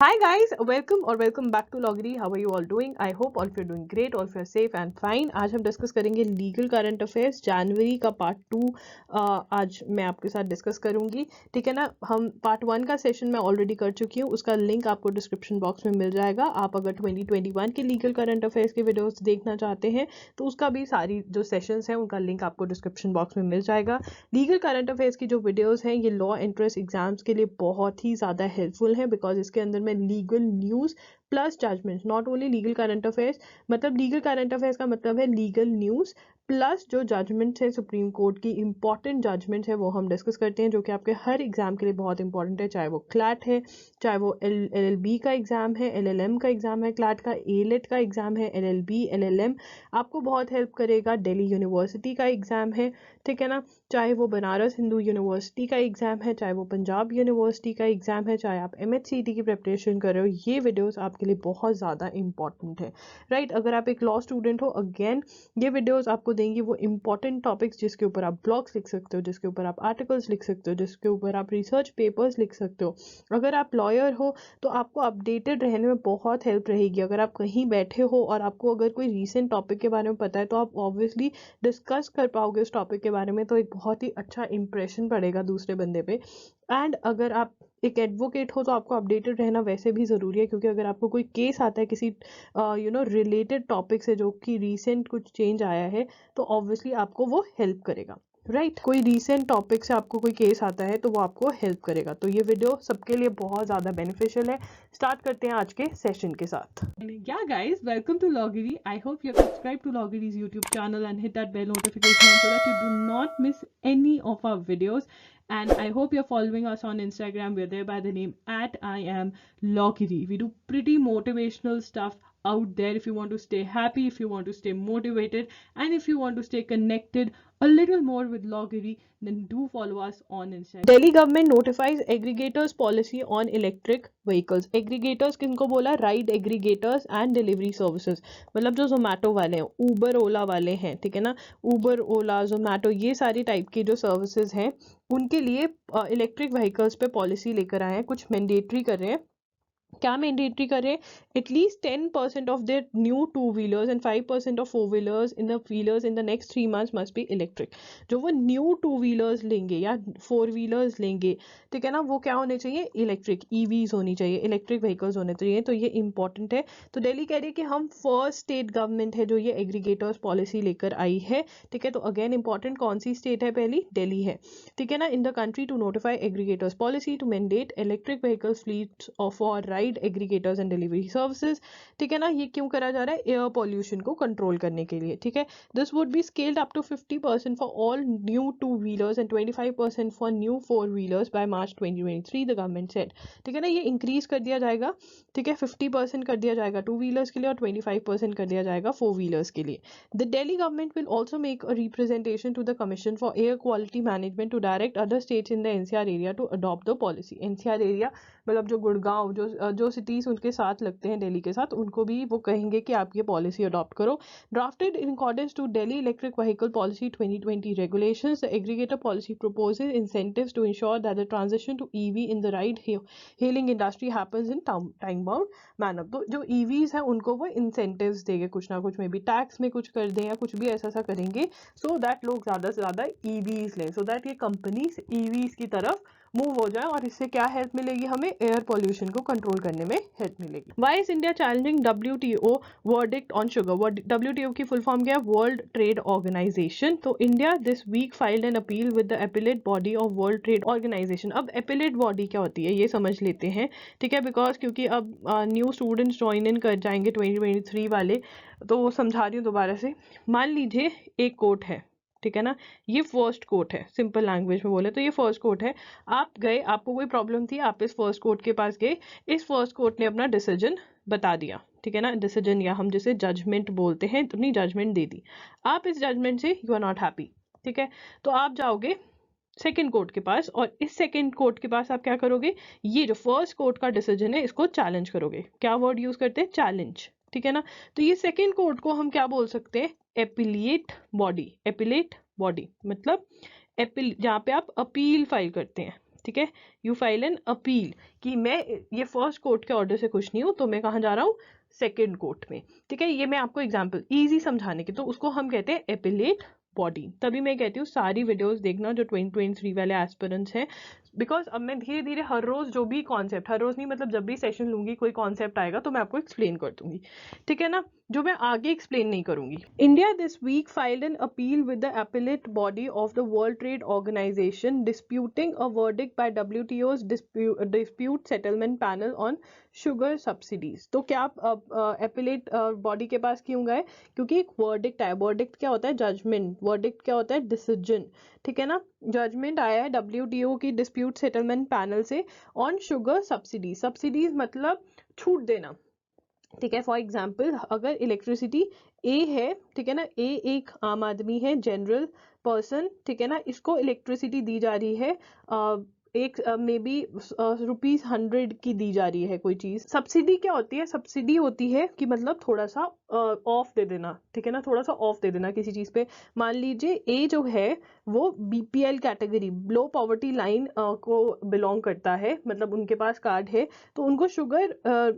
Hi guys, welcome back to Loggery. How are you all doing? I hope all of you are doing great, all of you are safe and fine. आज हम discuss करेंगे legal current affairs जनवरी का part 2। आज मैं आपके साथ discuss करूंगी, ठीक है ना। हम पार्ट 1 का सेशन मैं ऑलरेडी कर चुकी हूँ, उसका लिंक आपको डिस्क्रिप्शन बॉक्स में मिल जाएगा। आप अगर 2021 के लीगल करंट अफेयर्स के वीडियोस देखना चाहते हैं तो उसका भी सारी जो सेशंस हैं उनका लिंक आपको डिस्क्रिप्शन बॉक्स में मिल जाएगा। लीगल करंट अफेयर्स की जो वीडियोस हैं ये लॉ एंट्रेंस एग्जाम्स के लिए बहुत ही ज़्यादा हेल्पफुल है, बिकॉज इसके अंदर में legal news plus judgement, not only legal current affairs, मतलब लीगल करंट अफेयर्स का मतलब है लीगल न्यूज़ प्लस जो जजमेंट्स है सुप्रीम कोर्ट की इंपॉर्टेंट जजमेंट्स है वो हम डिस्कस करते हैं, जो कि आपके हर एग्जाम के लिए बहुत इंपॉर्टेंट है, चाहे वो क्लैट है, चाहे वो LLB का एग्जाम है, LLM का एग्जाम है, क्लैट का ALET का एग्जाम है, LLB LLM आपको बहुत हेल्प करेगा, दिल्ली यूनिवर्सिटी का एग्जाम है, ठीक है ना, चाहे वो बनारस हिंदू यूनिवर्सिटी का एग्जाम है, चाहे वो पंजाब यूनिवर्सिटी का एग्जाम है, चाहे आप MHCT की प्रिपरेशन कर रहे हो, ये वीडियोस आपके लिए बहुत ज़्यादा इंपॉर्टेंट है, राइट। अगर आप एक लॉ स्टूडेंट हो, अगेन ये वीडियोस आपको देंगी वो इंपॉर्टेंट टॉपिक्स जिसके ऊपर आप ब्लॉग्स लिख सकते हो, जिसके ऊपर आप आर्टिकल्स लिख सकते हो, जिसके ऊपर आप रिसर्च पेपर्स लिख सकते हो। अगर आप लॉयर हो तो आपको अपडेटेड रहने में बहुत हेल्प रहेगी। अगर आप कहीं बैठे हो और आपको अगर कोई रीसेंट टॉपिक के बारे में पता है तो आप ऑब्वियसली डिस्कस कर पाओगे उस टॉपिक के बारे में, तो एक बहुत ही अच्छा इंप्रेशन पड़ेगा दूसरे बंदे पे। एंड अगर आप एक एडवोकेट हो तो आपको अपडेटेड रहना वैसे भी ज़रूरी है, क्योंकि अगर आपको कोई केस आता है किसी रिलेटेड टॉपिक से जो कि रीसेंट कुछ चेंज आया है तो ऑब्वियसली आपको वो हेल्प करेगा, राइट। कोई रीसेंट टॉपिक से आपको कोई केस आता है तो वो आपको हेल्प करेगा, तो ये वीडियो सबके लिए बहुत ज़्यादा बेनिफिशियल है। स्टार्ट करते हैं आज के सेशन के साथ। Yeah guys, welcome to Loggery. I hope you have subscribed to Loggery's YouTube channel and hit that bell notification so that you do not miss any of our videos. And I hope you're following us on Instagram. We're there by the name at I am Loggery. We do pretty motivational stuff out there if you want to stay happy, if you want to stay motivated, and if you want to stay connected a little more with Loggery, then do follow us on Instagram. Delhi government notifies aggregators policy on electric vehicles. Aggregators किनको बोला? Ride aggregators and delivery services, मतलब जो जोमेटो वाले हैं, Uber ओला वाले हैं, ठीक है ना। ऊबर ओला जोमेटो ये सारी टाइप की जो सर्विसेज हैं उनके लिए इलेक्ट्रिक व्हीकल्स पे पॉलिसी लेकर आए हैं, कुछ मैंडेटरी कर रहे हैं। क्या मैंडेटरी करें? At least 10% of their new 2 wheelers and 5% of 4 wheelers in the wheelers in the next 3 months must be electric. जो वो न्यू 2 व्हीलर्स लेंगे या 4 व्हीलर्स लेंगे, ठीक है ना, वो क्या होने चाहिए? इलेक्ट्रिक, EVs होनी चाहिए, इलेक्ट्रिक व्हीकल्स होने चाहिए। तो ये इंपॉर्टेंट है। तो दिल्ली कह रही है कि हम फर्स्ट स्टेट गवर्नमेंट है जो ये एग्रीगेटर्स पॉलिसी लेकर आई है, ठीक है। तो अगेन इंपॉर्टेंट, कौन सी स्टेट है? पहली दिल्ली है, ठीक है ना। In the country to notify aggregators policy to mandate electric vehicles fleets for ride aggregators and delivery services, ठीक है ना। ये क्यों करा जा रहा है? एयर पॉल्यूशन को कंट्रोल करने के लिए, ठीक है। This would be scaled up to 50% for all new 2 wheelers and 25% for new 4 wheelers by March 2023, the government said, ठीक है ना। ये इंक्रीज कर दिया जाएगा, ठीक है। 50% कर दिया जाएगा 2 व्हीलर्स के लिए और 25% कर दिया जाएगा 4 व्हीलर्स के लिए। The Delhi government will also make a representation to the commission for air quality management to direct other states in the NCR area to adopt the policy. NCR area मतलब जो गुड़गांव, जो सिटीज़ उनके साथ लगते हैं दिल्ली के साथ, उनको भी वो कहेंगे कि आप ये पॉलिसी अडॉप्ट करो। Drafted in accordance to Delhi electric vehicle policy 2020 regulations, the aggregator policy proposes incentives to ensure that the transition to EV in the ride hailing industry happens in time bound manner. तो जो EVs हैं उनको वो incentives देंगे, कुछ ना कुछ में भी टैक्स में कुछ कर दें या कुछ भी ऐसा करेंगे, सो दैट लोग ज़्यादा से ज़्यादा EVs लें, सो दैट ये कंपनीज EVs की तरफ मूव हो जाए, और इससे क्या हेल्प मिलेगी? हमें एयर पॉल्यूशन को कंट्रोल करने में हेल्प मिलेगी। Why is India challenging WTO verdict on sugar? WTO की फुल फॉर्म क्या है? World trade organisation. तो India this week filed an appeal with the appellate body of world trade organisation. अब appellate body क्या होती है ये समझ लेते हैं, ठीक है, बिकॉज क्योंकि अब न्यू स्टूडेंट्स ज्वाइन इन कर जाएंगे 2023 वाले, तो वो समझा रही हूँ दोबारा से। मान लीजिए एक कोर्ट है, ठीक है ना, ये फर्स्ट कोर्ट है, सिंपल लैंग्वेज में बोले तो ये फर्स्ट कोर्ट है। आप गए, आपको कोई प्रॉब्लम थी, आप इस फर्स्ट कोर्ट के पास गए, इस फर्स्ट कोर्ट ने अपना डिसीजन बता दिया, ठीक है ना, डिसीजन या हम जिसे जजमेंट बोलते हैं, तो अपनी जजमेंट दे दी। आप इस जजमेंट से यू आर नॉट हैप्पी, ठीक है, तो आप जाओगे सेकेंड कोर्ट के पास, और इस सेकेंड कोर्ट के पास आप क्या करोगे? ये जो फर्स्ट कोर्ट का डिसीजन है इसको चैलेंज करोगे। क्या वर्ड यूज करते हैं? चैलेंज, ठीक है ना। तो ये सेकेंड कोर्ट को हम क्या बोल सकते हैं? Appellate body. एपिलेट बॉडी मतलब जहाँ पे आप अपील फाइल करते हैं, ठीक है, यू फाइल एन अपील कि मैं ये फर्स्ट कोर्ट के ऑर्डर से खुश नहीं हूँ, तो मैं कहाँ जा रहा हूँ, सेकेंड कोर्ट में, ठीक है। ये मैं आपको एग्जाम्पल इजी समझाने के, तो उसको हम कहते हैं एपिलेट बॉडी। तभी मैं कहती हूँ सारी वीडियोस देखना जो 2023 वाले एस्पिरेंट्स हैं, बिकॉज अब मैं धीरे धीरे हर रोज जो भी कॉन्सेप्ट, हर रोज नहीं मतलब जब भी सेशन लूंगी कोई कॉन्सेप्ट आएगा तो मैं आपको एक्सप्लेन कर दूंगी, ठीक है ना, जो मैं आगे एक्सप्लेन नहीं करूंगी। India this week filed an appeal with the appellate body of the world trade organisation disputing a verdict by WTO's dispute settlement panel on sugar subsidies. तो क्या आप एपिलेट बॉडी के पास क्यों गए, क्योंकि एक वर्डिक्ट आया। वर्डिक्ट क्या होता है, जजमेंट। वर्डिक्ट क्या होता है, डिसीजन, ठीक है ना। जजमेंट आया है WTO की डिस्प्यूट सेटलमेंट पैनल से ऑन शुगर सब्सिडीज। सब्सिडीज मतलब छूट देना, ठीक है। फॉर एग्जाम्पल अगर इलेक्ट्रिसिटी ए है, ठीक है ना, ए एक आम आदमी है, जनरल पर्सन, ठीक है ना, इसको इलेक्ट्रिसिटी दी जा रही है एक मे बी ₹100 की दी जा रही है कोई चीज। सब्सिडी क्या होती है, सब्सिडी होती है कि मतलब थोड़ा सा ऑफ दे देना, ठीक है ना, थोड़ा सा ऑफ दे देना किसी चीज पे। मान लीजिए ए जो है वो BPL कैटेगरी, लो पॉवर्टी लाइन को बिलोंग करता है, मतलब उनके पास कार्ड है, तो उनको शुगर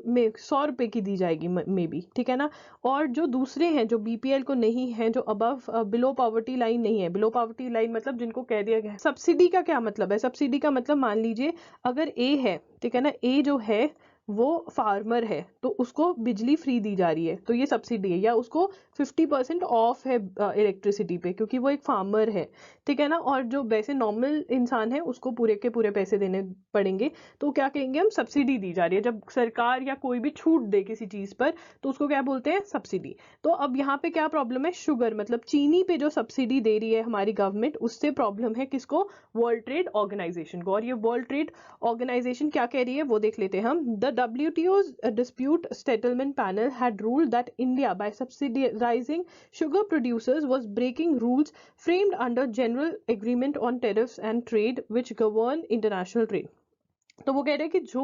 में ₹100 की दी जाएगी मे बी, ठीक है ना। और जो दूसरे हैं जो BPL को नहीं है, जो अबव बिलो पॉवर्टी लाइन नहीं है, बिलो पॉवर्टी लाइन मतलब जिनको कह दिया गया है। सब्सिडी का क्या मतलब है, सब्सिडी का मतलब मान लीजिए अगर ए है, ठीक है ना, ए जो है वो फार्मर है तो उसको बिजली फ्री दी जा रही है, तो ये सब्सिडी है। या उसको 50% ऑफ है इलेक्ट्रिसिटी पे क्योंकि वो एक फार्मर है, ठीक है ना। और जो वैसे नॉर्मल इंसान है उसको पूरे के पूरे पैसे देने पड़ेंगे, तो क्या कहेंगे हम, सब्सिडी दी जा रही है। जब सरकार या कोई भी छूट दे किसी चीज पर तो उसको क्या बोलते हैं, सब्सिडी। तो अब यहाँ पे क्या प्रॉब्लम है, शुगर मतलब चीनी पे जो सब्सिडी दे रही है हमारी गवर्नमेंट, उससे प्रॉब्लम है किसको, वर्ल्ड ट्रेड ऑर्गेनाइजेशन को। और ये वर्ल्ड ट्रेड ऑर्गेनाइजेशन क्या कह रही है वो देख लेते हैं हम। The WTO's dispute settlement panel had ruled that India, by subsidizing sugar producers, was breaking rules framed under General Agreement on Tariffs and Trade, which govern international trade. तो वो कह रहे हैं कि जो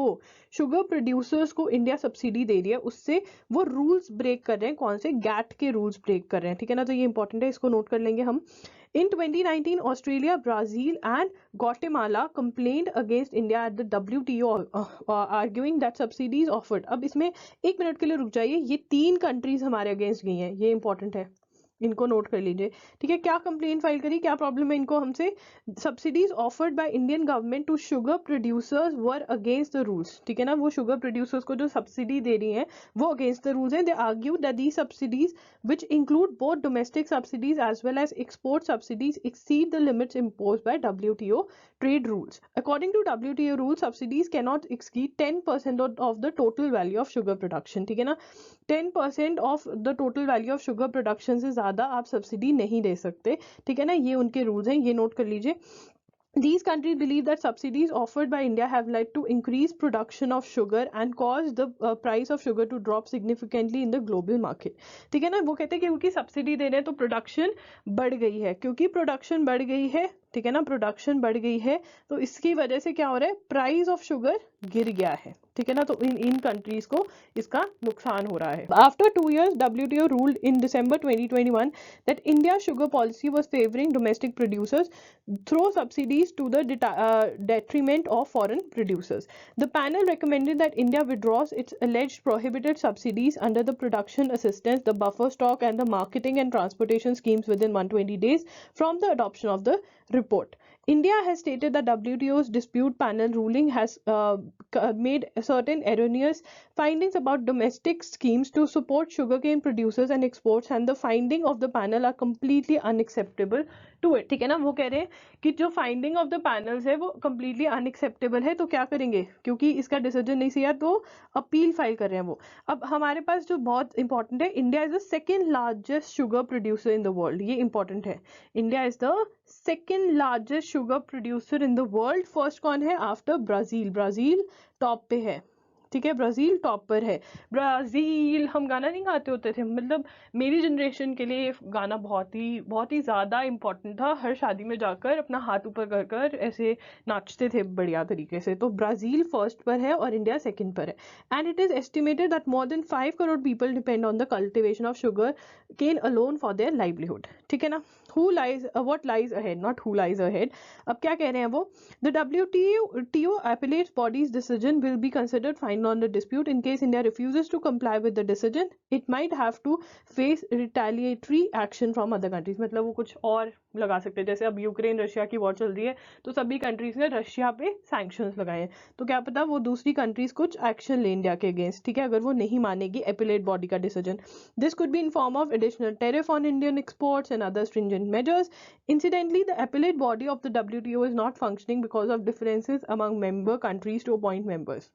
शुगर प्रोड्यूसर्स को इंडिया सब्सिडी दे रही है उससे वो रूल्स ब्रेक कर रहे हैं। कौन से, गैट के रूल्स ब्रेक कर रहे हैं, ठीक है ना। तो ये इंपॉर्टेंट है, इसको नोट कर लेंगे हम। In 2019, Australia, Brazil, and Guatemala complained against India at the WTO, arguing that subsidies offered. अब इसमें एक मिनट के लिए रुक जाइए, ये 3 कंट्रीज हमारे अगेंस्ट गई हैं, ये इंपॉर्टेंट है, इनको नोट कर लीजिए, ठीक है। क्या कंप्लेन फाइल करी, क्या प्रॉब्लम है इनको हमसे, subsidies offered by Indian government to sugar producers were against the rules, ठीक है ना। वो शुगर प्रोड्यूसर्स को जो सब्सिडी दे रही हैं वो अगेंस्ट द रूल्स हैं। दे argue that the subsidies which include both domestic subsidies as well as export subsidies exceed the limits imposed by WTO trade rules. According to WTO rules, subsidies cannot exceed 10% of the total value of sugar production, ठीक है ना। 10% of the total value of sugar production से ज्यादा आप subsidy नहीं दे सकते, ठीक है ना। ये उनके रूल्स हैं, ये नोट कर लीजिए। These countries believe that subsidies offered by India have led to increased production of sugar and caused the price of sugar to drop significantly in the global market. ठीक है ना, वो कहते हैं कि क्योंकि सब्सिडी दे रहे हैं तो प्रोडक्शन बढ़ गई है, क्योंकि प्रोडक्शन बढ़ गई है, ठीक है ना, प्रोडक्शन बढ़ गई है तो इसकी वजह से क्या हो रहा है, प्राइस ऑफ शुगर गिर गया है, ठीक है ना। तो इन कंट्रीज को इसका नुकसान हो रहा है। After 2 years, WTO ruled in December 2021 that India's sugar policy was favoring domestic producers through subsidies to the detriment of foreign producers. The panel recommended that India withdraws its alleged prohibited subsidies under the production assistance, the buffer stock, and the marketing and transportation schemes within 120 days from the adoption of the report. India has stated that WTO's dispute panel ruling has made certain erroneous findings about domestic schemes to support sugarcane producers and exports, and the finding of the panel are completely unacceptable to it, ठीक है ना। वो कह रहे हैं कि जो finding of the panels है वो completely अनएक्सेप्टेबल है, तो क्या करेंगे, क्योंकि इसका डिसीजन नहीं किया तो अपील फाइल कर रहे हैं वो। अब हमारे पास जो बहुत इंपॉर्टेंट है, India is the second largest sugar producer in the world, ये इंपॉर्टेंट है। India is the second largest sugar producer in the world. First कौन है, आफ्टर ब्राजील, ब्राजील टॉप पे है, ठीक है, ब्राजील टॉप पर है। ब्राजील हम गाना नहीं गाते होते थे, मतलब मेरी जनरेशन के लिए गाना बहुत ही ज़्यादा इम्पोर्टेंट था। हर शादी में जाकर अपना हाथ ऊपर कर कर ऐसे नाचते थे बढ़िया तरीके से। तो ब्राजील फर्स्ट पर है और इंडिया सेकंड पर है। And it is estimated that more than 5 crore people depend on the cultivation of sugar cane alone for their livelihood, ठीक है ना। what lies ahead, not who lies ahead. अब क्या कह रहे हैं वो, the WTO appellate body's decision will be considered final on the dispute. In case India refuses to comply with the decision, it might have to face retaliatory action from other countries. मतलब वो कुछ और लगा सकते हैं, जैसे अब Ukraine Russia की वॉर चल रही है तो सभी कंट्रीज ने रशिया पे सैंक्शंस लगाए हैं, तो क्या पता वो दूसरी कंट्रीज कुछ एक्शन ले इंडिया के अगेंस्ट, ठीक है, अगर वो नहीं मानेगी एपिलेट बॉडी का decision. This could be in form of additional tariff on Indian exports and other stringent measures. Incidentally, the appellate body of the WTO is not functioning because of differences among member countries to appoint members.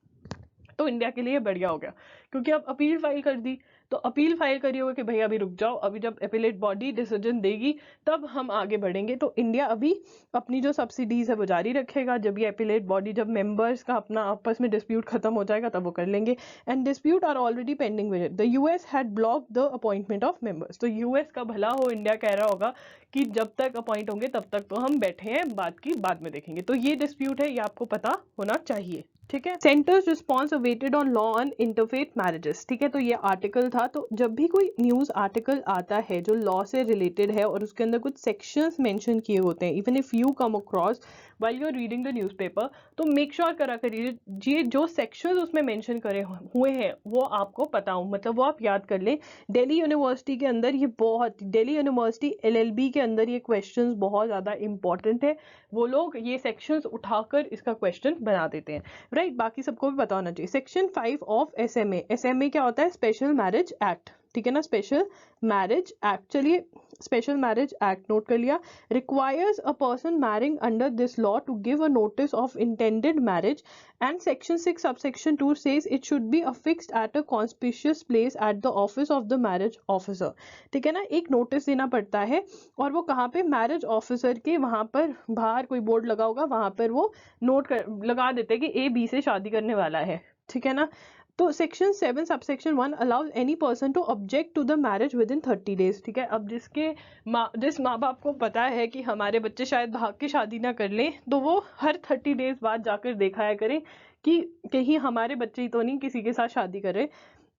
तो India के लिए बढ़िया हो गया, क्योंकि अब appeal file कर दी, तो अपील फाइल करी होगा कि भाई अभी रुक जाओ, अभी जब एपिलेट बॉडी डिसीजन देगी तब हम आगे बढ़ेंगे. तो इंडिया अभी अपनी जो सब्सिडीज है वो जारी रखेगा. जब ये एपिलेट बॉडी, जब मेंबर्स का अपना आपस में डिस्प्यूट खत्म हो जाएगा तब वो कर लेंगे. And dispute are already pending with it. The US had block the appointment of members. तो यूएस का भला हो, इंडिया कह रहा होगा कि जब तक अपॉइंट होंगे तब तक तो हम बैठे हैं, बात की बाद में देखेंगे. तो ये डिस्प्यूट है, ये आपको पता होना चाहिए, ठीक है. Centres response awaited on law on interfaith marriages, ठीक है. तो ये आर्टिकल था. तो जब भी कोई न्यूज आर्टिकल आता है जो लॉ से रिलेटेड है और उसके अंदर कुछ सेक्शंस मेंशन किए होते हैं, even if you come across while you are reading the newspaper, तो मेक श्योर करा करिए जो सेक्शंस उसमें मेंशन करे हुए हैं वो आपको पता हो, मतलब वो आप याद कर लें. दिल्ली यूनिवर्सिटी के अंदर ये बहुत, दिल्ली यूनिवर्सिटी LLB के अंदर ये क्वेश्चंस बहुत ज़्यादा इंपॉर्टेंट है. वो लोग ये सेक्शंस उठाकर इसका क्वेश्चन बना देते हैं, राइट. बाकी सबको भी पता होना चाहिए. सेक्शन 5 ऑफ SMA क्या होता है, स्पेशल मैरिज एक्ट, ठीक है ना, स्पेशल मैरिज एक्ट. चलिए, स्पेशल मैरिज एक्ट नोट कर लिया. Requires a person marrying under this law to give a notice of intended marriage, and section 6 subsection 2 says it should be affixed at a conspicuous place at the office of the marriage officer, ठीक है ना. एक notice देना पड़ता है, और वो कहाँ पे, मैरिज ऑफिसर के वहां पर बाहर कोई बोर्ड लगा होगा, वहां पर वो लगा देते हैं कि A B से शादी करने वाला है, ठीक है ना. तो section 7 subsection 1 allows any person to object to the marriage within 30 days, ठीक है. अब जिस माँ बाप को पता है कि हमारे बच्चे शायद भाग के शादी ना कर लें, तो वो हर 30 डेज बाद जाकर दिखाया करें कि कहीं हमारे बच्चे ही तो नहीं किसी के साथ शादी करे.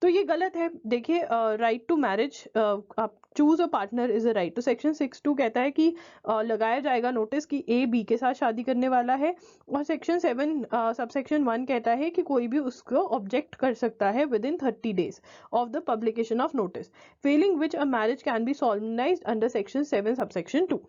तो ये गलत है. देखिए, राइट टू मैरिज, आप choose a partner is a right. तो सेक्शन 6(2) कहता है कि लगाया जाएगा नोटिस कि A B के साथ शादी करने वाला है, और सेक्शन 7 सबसेक्शन 1 कहता है कि कोई भी उसको ऑब्जेक्ट कर सकता है within 30 days of the publication of notice, failing which a marriage can be solemnised under section 7 subsection 2.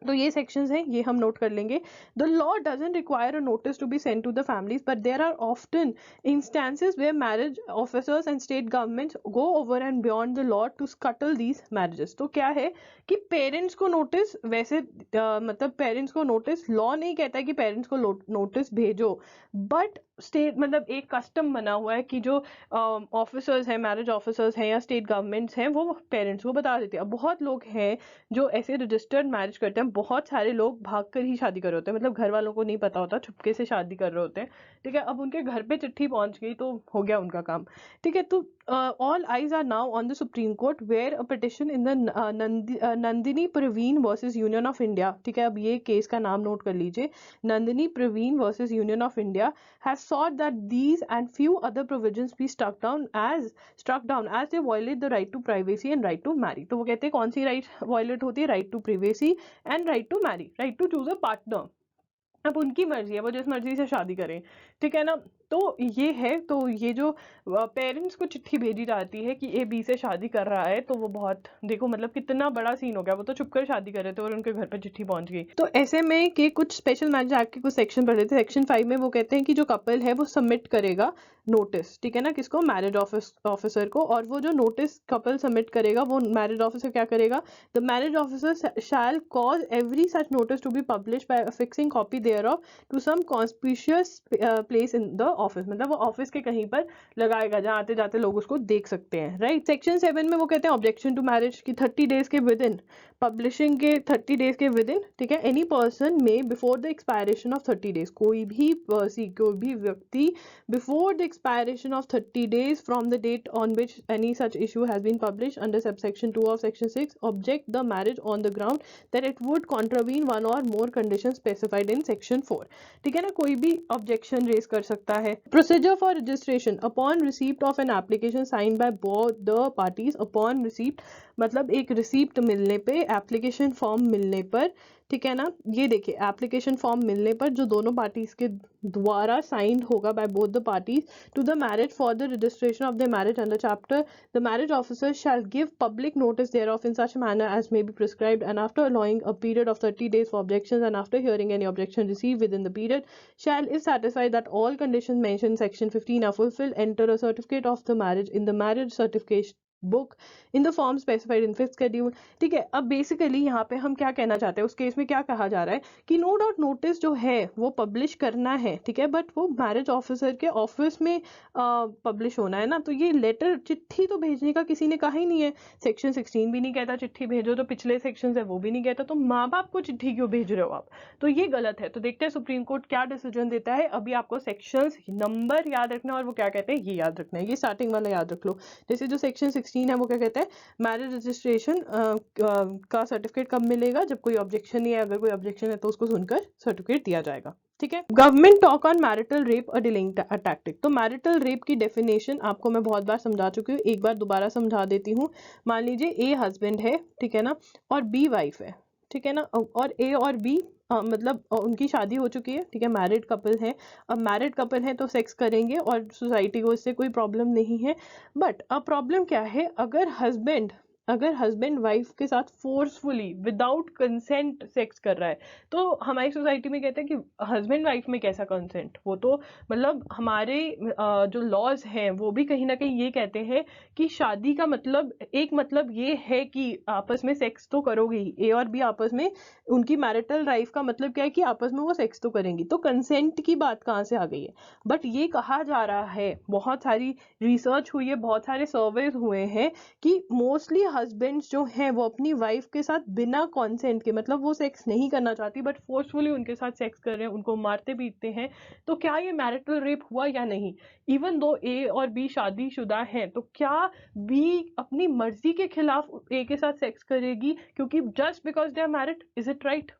तो ये सेक्शंस हैं, ये हम नोट कर लेंगे. The law doesn't require a notice to be sent to the families, but there are often instances where marriage officers and state governments go over and beyond the law to scuttle these marriages. तो क्या है कि parents को notice, वैसे मतलब parents को notice, law नहीं कहता है कि पेरेंट्स को नोटिस भेजो, बट स्टेट, मतलब एक कस्टम बना हुआ है कि जो ऑफिसर्स हैं, मैरिज ऑफिसर्स हैं या स्टेट गवर्नमेंट्स हैं, वो पेरेंट्स को बता देते हैं. अब बहुत लोग हैं जो ऐसे रजिस्टर्ड मैरिज करते हैं, बहुत सारे लोग भागकर ही शादी कर रहे होते हैं, मतलब घर वालों को नहीं पता होता, चुपके से शादी कर रहे होते हैं, ठीक है. अब उनके घर पे चिट्ठी पहुंच गई तो हो गया उनका काम, ठीक है. तो all eyes are now on the supreme court where a petition in the Nandini Praveen versus union of India, ठीक है. अब ये केस का नाम नोट कर लीजिए, Nandini Praveen versus union of India has sought that these and few other provisions be struck down as they violate the right to privacy and right to marry. तो वो कहते हैं कौन सी राइट वायलेट होती है, right to privacy and right to marry, right to choose a partner. अब उनकी मर्जी है, वो जिस मर्जी से शादी करें, ठीक है ना. तो ये है, तो ये जो पेरेंट्स को चिट्ठी भेजी जाती है कि A B से शादी कर रहा है, तो वो बहुत, देखो मतलब कितना बड़ा सीन हो गया. वो तो छुप कर शादी कर रहे थे और उनके घर पर चिट्ठी पहुंच गई. तो SMA के कुछ स्पेशल मैरिज एक्ट के कुछ सेक्शन पढ़े थे. सेक्शन 5 में वो कहते हैं कि जो कपल है वो सबमिट करेगा नोटिस, ठीक है ना, किसको, मैरिज ऑफिसर को. और वो जो नोटिस कपल सबमिट करेगा वो मैरिज ऑफिसर क्या करेगा, the marriage officer shall cause every such notice to be publish by affixing copy thereof to some conspicuous place in the office, मतलब वो ऑफिस के कहीं पर लगाएगा जहां आते जाते लोग उसको देख सकते हैं, राइट. सेक्शन 7 में वो कहते हैं ऑब्जेक्शन टू मैरिज की 30 डेज के विद इन, पब्लिशिंग के 30 डेज के विद इन, ठीक है. एनी पर्सन में before the expiration of 30 days, कोई भी व्यक्ति before the expiration of 30 days from the date on which any such issue has been published under subsection 2 of section 6 object the marriage on the ground that it would contravene one or more conditions specified in section 4, ठीक है ना. कोई भी objection raise कर सकता है। Procedure for registration upon receipt of an application sign by both the parties. Upon receipt मतलब एक रिसीप्ट मिलने पे, एप्लीकेशन फॉर्म मिलने पर, ठीक है ना। ये देखिए एप्लीकेशन फॉर्म मिलने पर जो दोनों पार्टीज के द्वारा साइंड होगा by both the parties to the marriage for the registration of the marriage under chapter, the marriage officer shall give public notice thereof in such manner as may be prescribed, and after allowing a period of 30 days for objections, and after hearing any objection received within the period, shall, if satisfied that all conditions mentioned in section 15 are fulfilled, enter a certificate of the marriage in the marriage certification book in the form specified in fifth schedule. ठीक है, अब basically यहाँ पे हम क्या कहना चाहते हैं, उस केस में क्या कहा जा रहा है कि नो डाउट नोटिस जो है वो पब्लिश करना है, ठीक है, बट वो मैरिज ऑफिसर के ऑफिस में पब्लिश होना है ना। तो ये लेटर, चिट्ठी तो भेजने का किसी ने कहा ही नहीं है। सेक्शन 16 भी नहीं कहता चिट्ठी भेजो, तो पिछले सेक्शन है वो भी नहीं कहता, तो माँ बाप को चिट्ठी क्यों भेज रहे हो आप, तो ये गलत है। तो देखते हैं सुप्रीम कोर्ट क्या डिसीजन देता है। अभी आपको सेक्शंस नंबर याद रखना है और वो क्या कहते हैं ये याद रखना है। ये स्टार्टिंग वाला याद रख लो। जैसे जो सेक्शन 16 है वो क्या कहता है, मैरिज रजिस्ट्रेशन का सर्टिफिकेट कब मिलेगा, जब कोई ऑब्जेक्शन नहीं है, अगर कोई ऑब्जेक्शन है तो उसको सुनकर सर्टिफिकेट दिया जाएगा। ठीक है, government talk on marital rape a delaying tactic. तो मैरिटल रेप की डेफिनेशन आपको मैं बहुत बार समझा चुकी हूँ, एक बार दोबारा समझा देती हूँ। मान लीजिए ए हस्बैंड है, ठीक है ना, और बी वाइफ है, ठीक है ना, और ए और बी मतलब उनकी शादी हो चुकी है, ठीक है, मैरिड कपल है। अब मैरिड कपल है तो सेक्स करेंगे और सोसाइटी को इससे कोई प्रॉब्लम नहीं है। बट अब प्रॉब्लम क्या है, अगर हस्बैंड वाइफ के साथ फोर्सफुली विदाउट कंसेंट सेक्स कर रहा है, तो हमारी सोसाइटी में कहते हैं कि हस्बैंड वाइफ में कैसा कंसेंट, वो तो मतलब हमारे जो लॉज हैं वो भी कहीं ना कहीं ये कहते हैं कि शादी का मतलब, एक मतलब ये है कि आपस में सेक्स तो करोगे ही, ए और बी आपस में, उनकी मैरिटल लाइफ का मतलब क्या है कि आपस में वो सेक्स तो करेंगी। तो कंसेंट की बात कहाँ से आ गई है। बट ये कहा जा रहा है, बहुत सारी रिसर्च हुई है, बहुत सारे सर्वेज हुए हैं कि मोस्टली हस्बैंड्स जो हैं वो अपनी वाइफ के साथ बिना कॉन्सेंट के, मतलब वो सेक्स नहीं करना चाहती बट फोर्सफुली उनके साथ सेक्स कर रहे हैं, उनको मारते पीटते हैं। तो क्या ये मैरिटल रेप हुआ या नहीं। इवन दो ए और बी शादीशुदा हैं, तो क्या बी अपनी मर्जी के खिलाफ ए के साथ सेक्स करेगी क्योंकि just because they are married, is it right.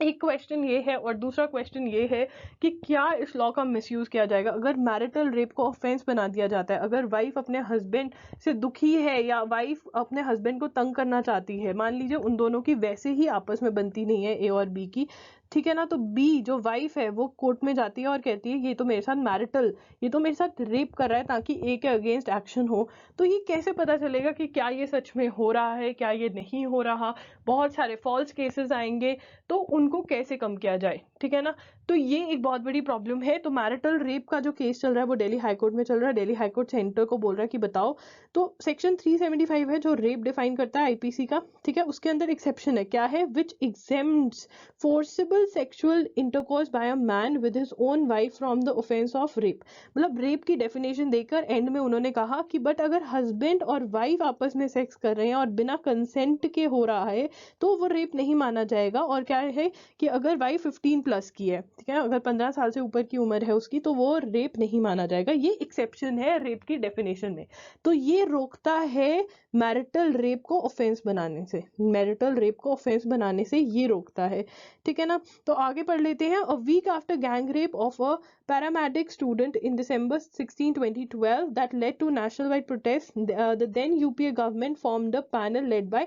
एक क्वेश्चन ये है, और दूसरा क्वेश्चन ये है कि क्या इस लॉ का मिसयूज किया जाएगा। अगर मैरिटल रेप को ऑफेंस बना दिया जाता है, अगर वाइफ अपने हस्बैंड से दुखी है या वाइफ अपने हस्बैंड को तंग करना चाहती है, मान लीजिए उन दोनों की वैसे ही आपस में बनती नहीं है, ए और बी की, ठीक है ना, तो बी जो वाइफ है वो कोर्ट में जाती है और कहती है ये तो मेरे साथ ये तो मेरे साथ रेप कर रहा है ताकि ए के अगेंस्ट एक्शन हो। तो ये कैसे पता चलेगा कि क्या ये सच में हो रहा है, क्या ये नहीं हो रहा। बहुत सारे फॉल्स केसेस आएंगे, तो उनको कैसे कम किया जाए, ठीक है ना। तो ये एक बहुत बड़ी प्रॉब्लम है। तो मैरिटल रेप का जो केस चल रहा है वो दिल्ली हाईकोर्ट में चल रहा है। दिल्ली हाईकोर्ट सेंटर को बोल रहा है कि बताओ, तो सेक्शन 375 है जो रेप डिफाइन करता है आईपीसी का, ठीक है, उसके अंदर एक्सेप्शन है, क्या है, which exempts forcible sexual intercourse by a man with his own wife from the offence of rape. मतलब रेप की डेफिनेशन देकर एंड में उन्होंने कहा कि बट अगर हस्बैंड और वाइफ आपस में सेक्स कर रहे हैं और बिना कंसेंट के हो रहा है तो वो रेप नहीं माना जाएगा। और क्या है कि अगर वाइफ 15 प्लस की है, ठीक है, अगर 15 साल से ऊपर की उम्र है उसकी, तो वो रेप नहीं माना जाएगा। ये एक्सेप्शन है रेप की डेफिनेशन में। तो ये रोकता है मैरिटल रेप को ऑफेंस बनाने से, मैरिटल रेप को ऑफेंस बनाने से ये रोकता है, ठीक है ना। तो आगे पढ़ लेते हैं। A week after gang rape of a paramedic student in December 16, 2012 that led to nationwide protests, the then UPA government formed a panel led by,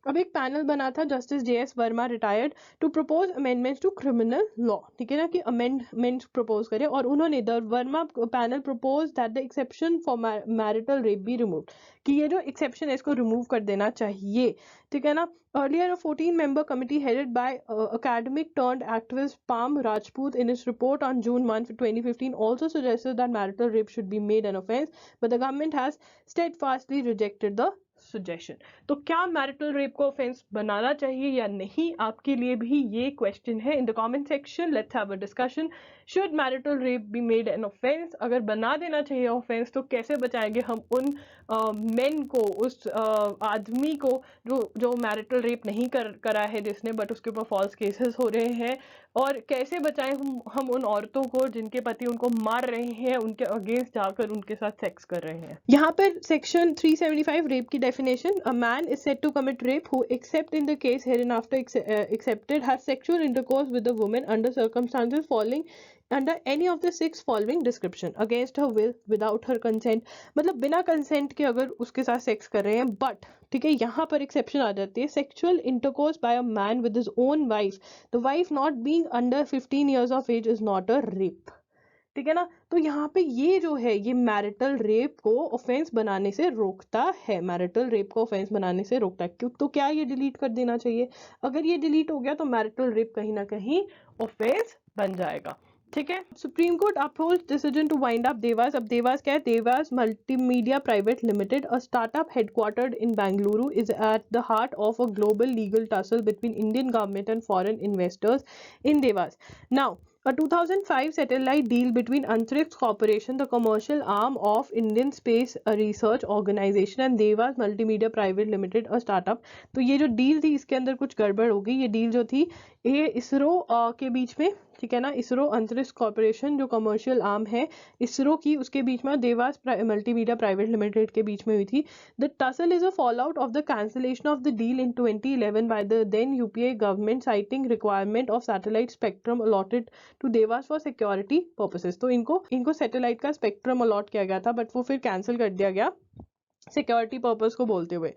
अब एक पैनल बना था justice JS Verma retired, to propose amendments to criminal law, ठीक है ना, कि amendments propose करे। और उन्होंने the Verma panel propose that the exception for marital rape be remove, कि ये जो एक्सेप्शन है इसको रिमूव कर देना चाहिए, ठीक है ना। Earlier, a 14-member committee headed by academic turned activist Pam Rajput in its report on June 1, 2015 also suggested that marital rape should be made an offense, but the government has steadfastly rejected the suggestion. तो क्या marital rape को offence बनाना चाहिए या नहीं, आपके लिए भी ये क्वेश्चन है। In the comment section let's have a discussion. Should marital rape be made an offence. अगर बना देना चाहिए ऑफेंस तो कैसे बचाएंगे हम उन मेन को, उस आदमी को जो मैरिटल रेप नहीं करा है जिसने, बट उसके ऊपर फॉल्स केसेस हो रहे हैं। और कैसे बचाएं हम उन औरतों को जिनके पति उनको मार रहे हैं, उनके अगेंस्ट जाकर उनके साथ सेक्स कर रहे हैं। यहाँ पर सेक्शन 375 रेप की definition, a man is said to commit rape who, except in the case hereinafter accepted, has sexual intercourse with a woman under circumstances falling under any of the 6 following description: against her will, without her consent, मतलब बिना consent के अगर उसके साथ sex कर रहे हैं, but ठीक है यहाँ पर एक्सेप्शन आ जाती है, sexual intercourse by a man with his own wife, the wife not being under 15 years of age is not a rape. ठीक है ना, तो यहाँ पे ये जो है ये मैरिटल रेप को ऑफेंस बनाने से रोकता है, मैरिटल रेप को ऑफेंस बनाने से रोकता है। क्यों? तो क्या ये डिलीट कर देना चाहिए? अगर ये डिलीट हो गया तो मैरिटल रेप कहीं ना कहीं ऑफेंस बन जाएगा। ठीक है, supreme court uphold decision to wind up Devas. अब देवास क्या है? Devas multimedia private limited, a startup headquartered in Bengaluru, is at the heart of a global legal tussle between Indian government and foreign investors in Devas. Now a 2005 satellite deal between Antrix Corporation, the commercial arm of Indian Space Research Organization, and Devas Multimedia Private Limited, a startup। तो ये जो deal थी इसके अंदर कुछ गड़बड़ हो गई। ये डील जो थी ये इसरो के बीच में, ठीक है ना, इसरो अंतरिक्ष कॉर्पोरेशन जो कमर्शियल आर्म है इसरो की, उसके बीच में देवास मल्टीमीडिया प्राइवेट लिमिटेड के बीच में हुई थी। The tussle is a fall out of the cancellation of the deal in 2011 by the then UPA government, citing requirement of satellite spectrum allotted to Devas for security purposes. तो इनको satellite का spectrum allot किया गया था, but वो फिर cancel कर दिया गया सिक्योरिटी पर्पस को बोलते हुए।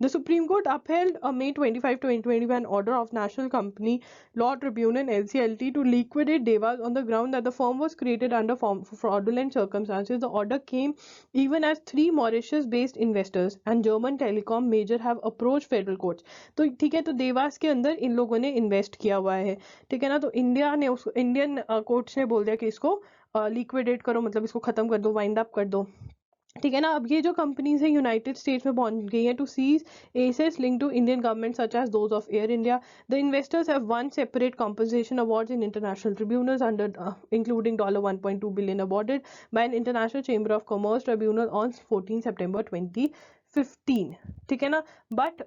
The supreme court upheld a May 25, 2021 order of National Company Law Tribunal NCLT to liquidate Devas on the ground that the firm was created under fraudulent circumstances. The order came even as 3 Mauritius-based investors and German telecom major have approached federal courts. तो ठीक है, तो देवास के अंदर इन लोगों ने invest किया हुआ है, ठीक है ना, तो इंडियन कोर्ट्स ने बोल दिया कि इसको लिक्विडेट करो, मतलब इसको खत्म कर दो, वाइंड अप कर दो। ठीक है ना, अब ये जो कंपनीज है यूनाइटेड स्टेट्स में पहुंच गई हैं to seize assets link to Indian government such as those of air India. The investors have won separate compensation awards in international tribunals under including $1.2 billion awarded by an international chamber of commerce tribunal on 14 September 2015। ठीक है ना, but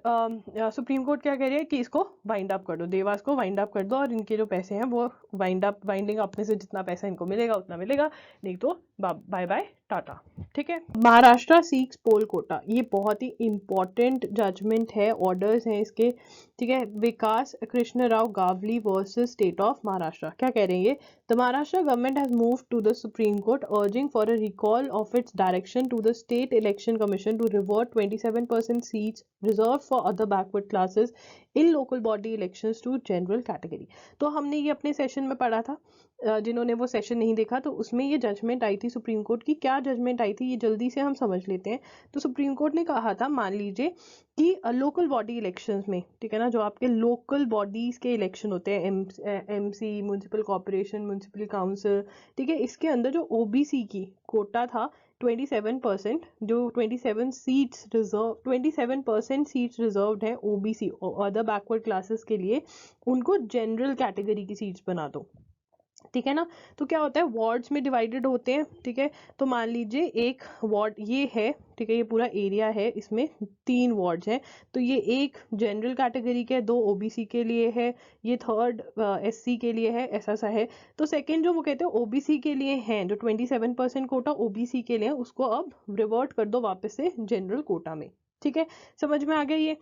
supreme court क्या कह रही है कि इसको wind up कर दो, देवास को वाइंड अप कर दो, और इनके जो पैसे हैं वो वाइंडिंग अपने से जितना पैसा इनको मिलेगा उतना मिलेगा, नहीं तो बाय बाय टाटा। ठीक है, महाराष्ट्र सीक्स पोल कोटा, ये बहुत ही इंपॉर्टेंट जजमेंट है, ऑर्डर्स हैं इसके। ठीक है, Vikas Krishna Rao Gawali versus state of Maharashtra. क्या कह रहे हैं ये? The Maharashtra government has moved to the supreme court urging for a recall of its direction to the state election commission to revert 27% seats reserve for other backward classes in local body elections to general category. तो हमने ये अपने session में पढ़ा था, जिन्होंने वो session नहीं देखा तो उसमें ये जजमेंट आई थी सुप्रीम कोर्ट की। क्या जजमेंट आई थी ये जल्दी से हम समझ लेते हैं। तो सुप्रीम कोर्ट ने कहा था, मान लीजिए कि लोकल बॉडी इलेक्शंस में, ठीक है ना, जो आपके लोकल बॉडीज के इलेक्शन होते हैं, MC, municipal corporation, municipal council, ठीक है, इसके अंदर जो ओबीसी की कोटा था 27%, जो 27% सीट्स रिजर्व्ड है ओबीसी और अदर बैकवर्ड क्लासेस के लिए, उनको जनरल कैटेगरी की सीट्स बना दो। ठीक है ना, तो क्या होता है, वार्ड्स में डिवाइडेड होते हैं। ठीक है, तो मान लीजिए एक वार्ड ये है, ठीक है, ये पूरा एरिया है, इसमें 3 वार्ड्स हैं, तो ये एक जनरल कैटेगरी के, 2 ओबीसी के लिए है, ये 3rd एससी के लिए है, ऐसा सा है। तो सेकंड जो वो कहते हैं ओबीसी के लिए हैं, जो 27% कोटा ओबीसी के लिए, उसको अब रिवर्ट कर दो वापस से जनरल कोटा में। ठीक है, समझ में आ गया ये।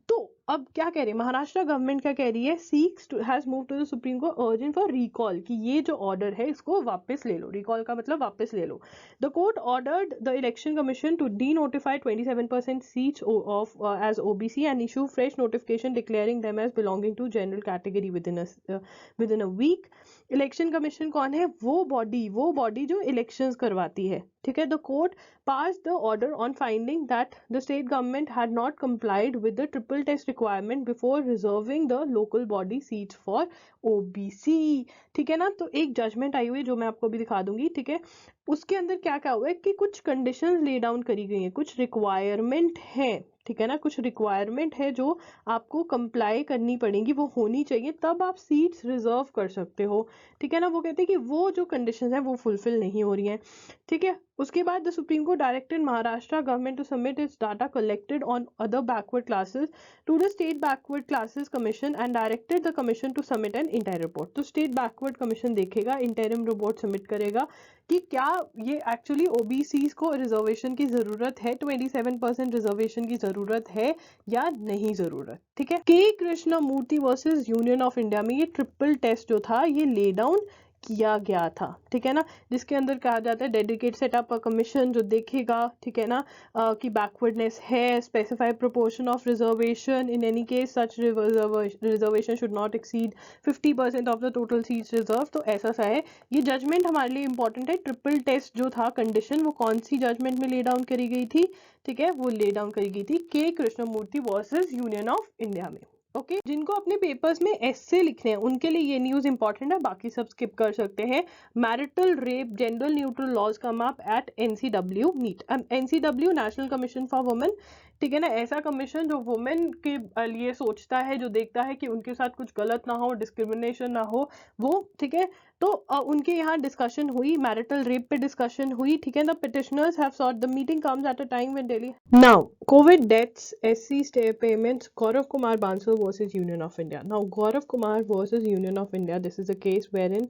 तो अब क्या कह रही है महाराष्ट्र गवर्नमेंट, क्या कह रही है, seeks has move to the supreme court urging for recall, कि ये जो ऑर्डर है इसको वापस ले लो, रिकॉल का मतलब वापस ले लो। The court ordered the election commission to denotify 27% seats of as OBC and issue fresh notification declaring them as belonging to general category within a week. Election commission कौन है? वो body जो elections करवाती है। ठीक है, the court passed the order on finding that the state government had not complied with the triple test requirement before reserving the local body seats for OBC। ठीक है ना, तो एक जजमेंट आई हुई है जो मैं आपको भी दिखा दूंगी। ठीक है, उसके अंदर क्या क्या हुआ है कि कुछ कंडीशंस ले डाउन करी गई हैं, कुछ रिक्वायरमेंट है, ठीक है ना, कुछ रिक्वायरमेंट है जो आपको कंप्लाई करनी पड़ेगी, वो होनी चाहिए, तब आप सीट्स रिजर्व कर सकते हो। ठीक है ना, वो कहते हैं कि वो जो कंडीशंस हैं वो फुलफिल नहीं हो रही हैं। ठीक है, उसके बाद the supreme court directed Maharashtra government to submit its data collected on other backward classes to the state backward classes commission and directed the commission to submit an interim report. तो स्टेट बैकवर्ड कमीशन देखेगा, interim report submit करेगा कि क्या ये actually OBCs को reservation की जरूरत है, 27% रिजर्वेशन की जरूरत है या नहीं जरूरत। ठीक है, K Krishnamurthy versus union of India में ये ट्रिपल टेस्ट जो था ये ले डाउन किया गया था। ठीक है ना, जिसके अंदर कहा जाता है डेडिकेट सेटअप अ कमीशन जो देखेगा, ठीक है ना, कि बैकवर्डनेस है, specified proportion of reservation, in any case such reservation should not exceed 50% of the total seats reserve. तो ऐसा सा है, ये जजमेंट हमारे लिए इंपॉर्टेंट है। ट्रिपल टेस्ट जो था कंडीशन वो कौन सी जजमेंट में ले डाउन करी गई थी? ठीक है, वो ले डाउन करी गई थी K Krishnamurthy versus union of India में। ओके, जिनको अपने पेपर्स में एस्से लिखने हैं उनके लिए ये न्यूज इंपॉर्टेंट है, बाकी सब स्किप कर सकते हैं। Marital rape gender neutral laws come up at NCW meet. NCW national commission for women, ठीक है ना, ऐसा कमीशन जो वुमेन के लिए सोचता है, जो देखता है कि उनके साथ कुछ गलत ना हो, डिस्क्रिमिनेशन ना हो, वो, ठीक है। तो उनके यहाँ डिस्कशन हुई, मैरिटल रेप पे डिस्कशन हुई। ठीक है, the petitioners have short the meeting comes at a time when Delhi now Covid deaths SC stay payments Gaurav Kumar Bansal versus union of India. Now Gaurav Kumar versus union of India, this is a case wherein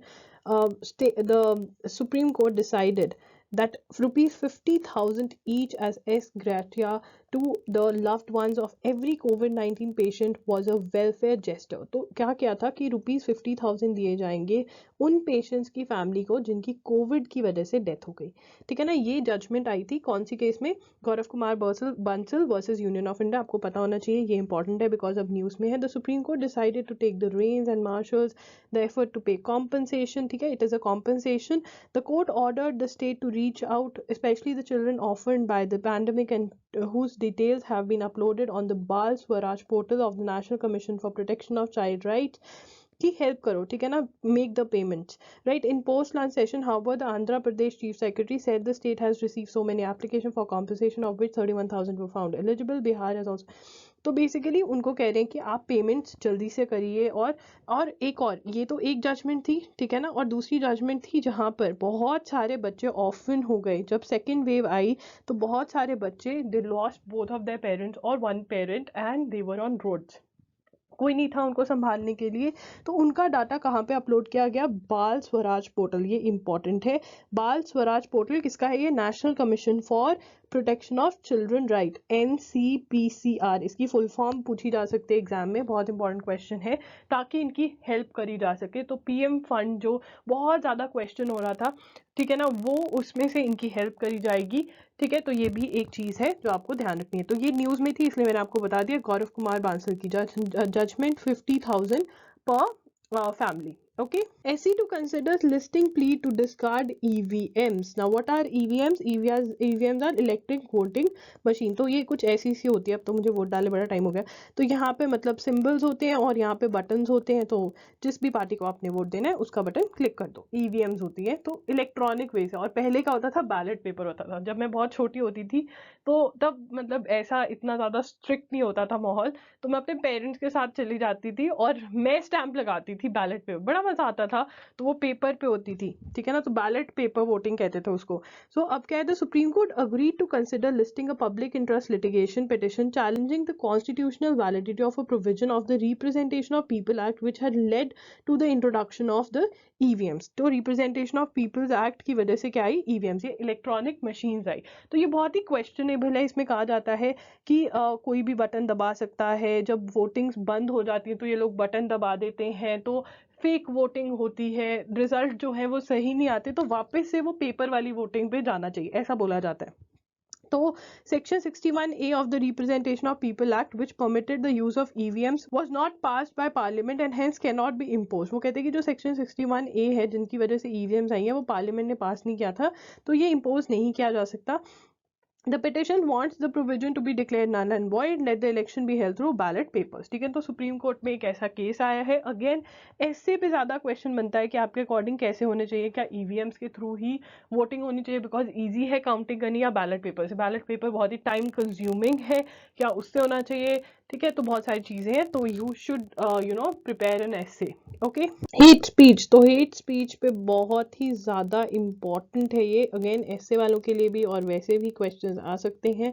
the Supreme Court decided that rupees 50,000 each as ex gratia to the loved ones of every COVID-19 patient was a welfare gesture। तो क्या किया था कि rupees 50,000 दिए जाएंगे उन patients की family को जिनकी कोविड की वजह से डेथ हो गई। ठीक है ना, ये जजमेंट आई थी कौन सी केस में? Gaurav Kumar Bansal versus union of India. आपको पता होना चाहिए, ये इंपॉर्टेंट है बिकॉज अब न्यूज में है। The supreme court decided to take the reins and marshals the effort to pay compensation. ठीक है, it is a compensation. The court ordered the state to reach out, especially the children orphaned by the pandemic and whose details have been uploaded on the Bal Swaraj portal of the National Commission for Protection of Child Rights, की help करो। ठीक है ना, make the payments right. In post lunch session however the Andhra Pradesh chief secretary said the state has received so many applications for compensation of which 31,000 were found eligible. Bihar has also, तो basically उनको कह रहे हैं कि आप payments जल्दी से करिए। और एक और, ये तो एक जजमेंट थी, ठीक है ना, और दूसरी जजमेंट थी जहाँ पर बहुत सारे बच्चे ऑफन हो गए। जब सेकेंड वेव आई तो बहुत सारे बच्चे they lost both of their parents और one parent and they were on roads, कोई नहीं था उनको संभालने के लिए। तो उनका डाटा कहाँ पे अपलोड किया गया? बाल स्वराज पोर्टल। ये इंपॉर्टेंट है, बाल स्वराज पोर्टल किसका है? ये national commission for protection of children right, NCPCR। इसकी फुल फॉर्म पूछी जा सकती है एग्जाम में, बहुत इंपॉर्टेंट क्वेश्चन है, ताकि इनकी हेल्प करी जा सके। तो PM फंड जो बहुत ज़्यादा क्वेश्चन हो रहा था, ठीक है ना, वो उसमें से इनकी हेल्प करी जाएगी। ठीक है, तो ये भी एक चीज़ है जो आपको ध्यान रखनी है। तो ये न्यूज़ में थी इसलिए मैंने आपको बता दिया। गौरव कुमार बांसल की जजमेंट 50,000 पर family. Okay, SC to considers listing plea to discard EVMs. Now what are EVMs? EVMs are electric voting machine। तो ये कुछ ऐसी सी होती है, अब तो मुझे वोट डाले बड़ा टाइम हो गया। तो यहाँ पे मतलब सिंबल्स होते हैं और यहाँ पे बटन्स होते हैं, तो जिस भी पार्टी को आपने वोट देना है उसका बटन क्लिक कर दो। EVMs होती है, तो इलेक्ट्रॉनिक वे से। और पहले का होता था बैलेट पेपर होता था। जब मैं बहुत छोटी होती थी तो तब मतलब ऐसा इतना ज़्यादा स्ट्रिक्ट नहीं होता था माहौल, तो मैं अपने पेरेंट्स के साथ चली जाती थी और मैं स्टैंप लगाती थी बैलेट पे, बड़ा मजा आता था। तो वो पेपर पे होती थी, ठीक है ना, तो बैलेट पेपर वोटिंग कहते थे उसको। सो अब क्या है, the supreme court agreed to consider listing a public interest litigation petition challenging the constitutional validity of a provision of the representation of people act which had led to the introduction of the EVMs। तो representation of peoples act की वजह से क्या आई? EVMs, ये electronic machines आई। तो ये बहुत ही क्वेश्चनेबल है। इसमें कहा जाता है कि कोई भी बटन दबा सकता है। जब वोटिंग्स बंद हो जाती है तो ये लोग बटन दबा देते हैं, तो फेक वोटिंग होती है, रिजल्ट जो है वो सही नहीं आते, तो वापस से वो पेपर वाली वोटिंग पे जाना चाहिए, ऐसा बोला जाता है। तो Section 61A of the Representation of People Act, which permitted the use of EVMs, was not passed by Parliament and hence cannot be imposed। वो कहते हैं कि जो Section 61A है जिनकी वजह से EVMs आई है वो पार्लियामेंट ने पास नहीं किया था, तो ये इम्पोज नहीं किया जा सकता। The petition wants the provision to be declared null and void. Let the election be held through ballot papers। ठीक है, तो सुप्रीम कोर्ट में एक ऐसा केस आया है। अगेन ऐसे पे ज़्यादा क्वेश्चन बनता है कि आपके अकॉर्डिंग कैसे होने चाहिए, क्या EVMs के थ्रू ही वोटिंग होनी चाहिए बिकॉज ईजी है काउंटिंग करनी, या बैलेट पेपर से? बैलेट पेपर बहुत ही टाइम कंज्यूमिंग है, क्या उससे होना चाहिए? ठीक है, तो बहुत सारी चीज़ें हैं, तो you should prepare an essay. Okay, hate speech, तो हेट स्पीच पे बहुत ही ज़्यादा इम्पॉर्टेंट है ये, अगेन ऐसे वालों के लिए भी और वैसे भी क्वेश्चन क्वेश्चंस आ सकते हैं।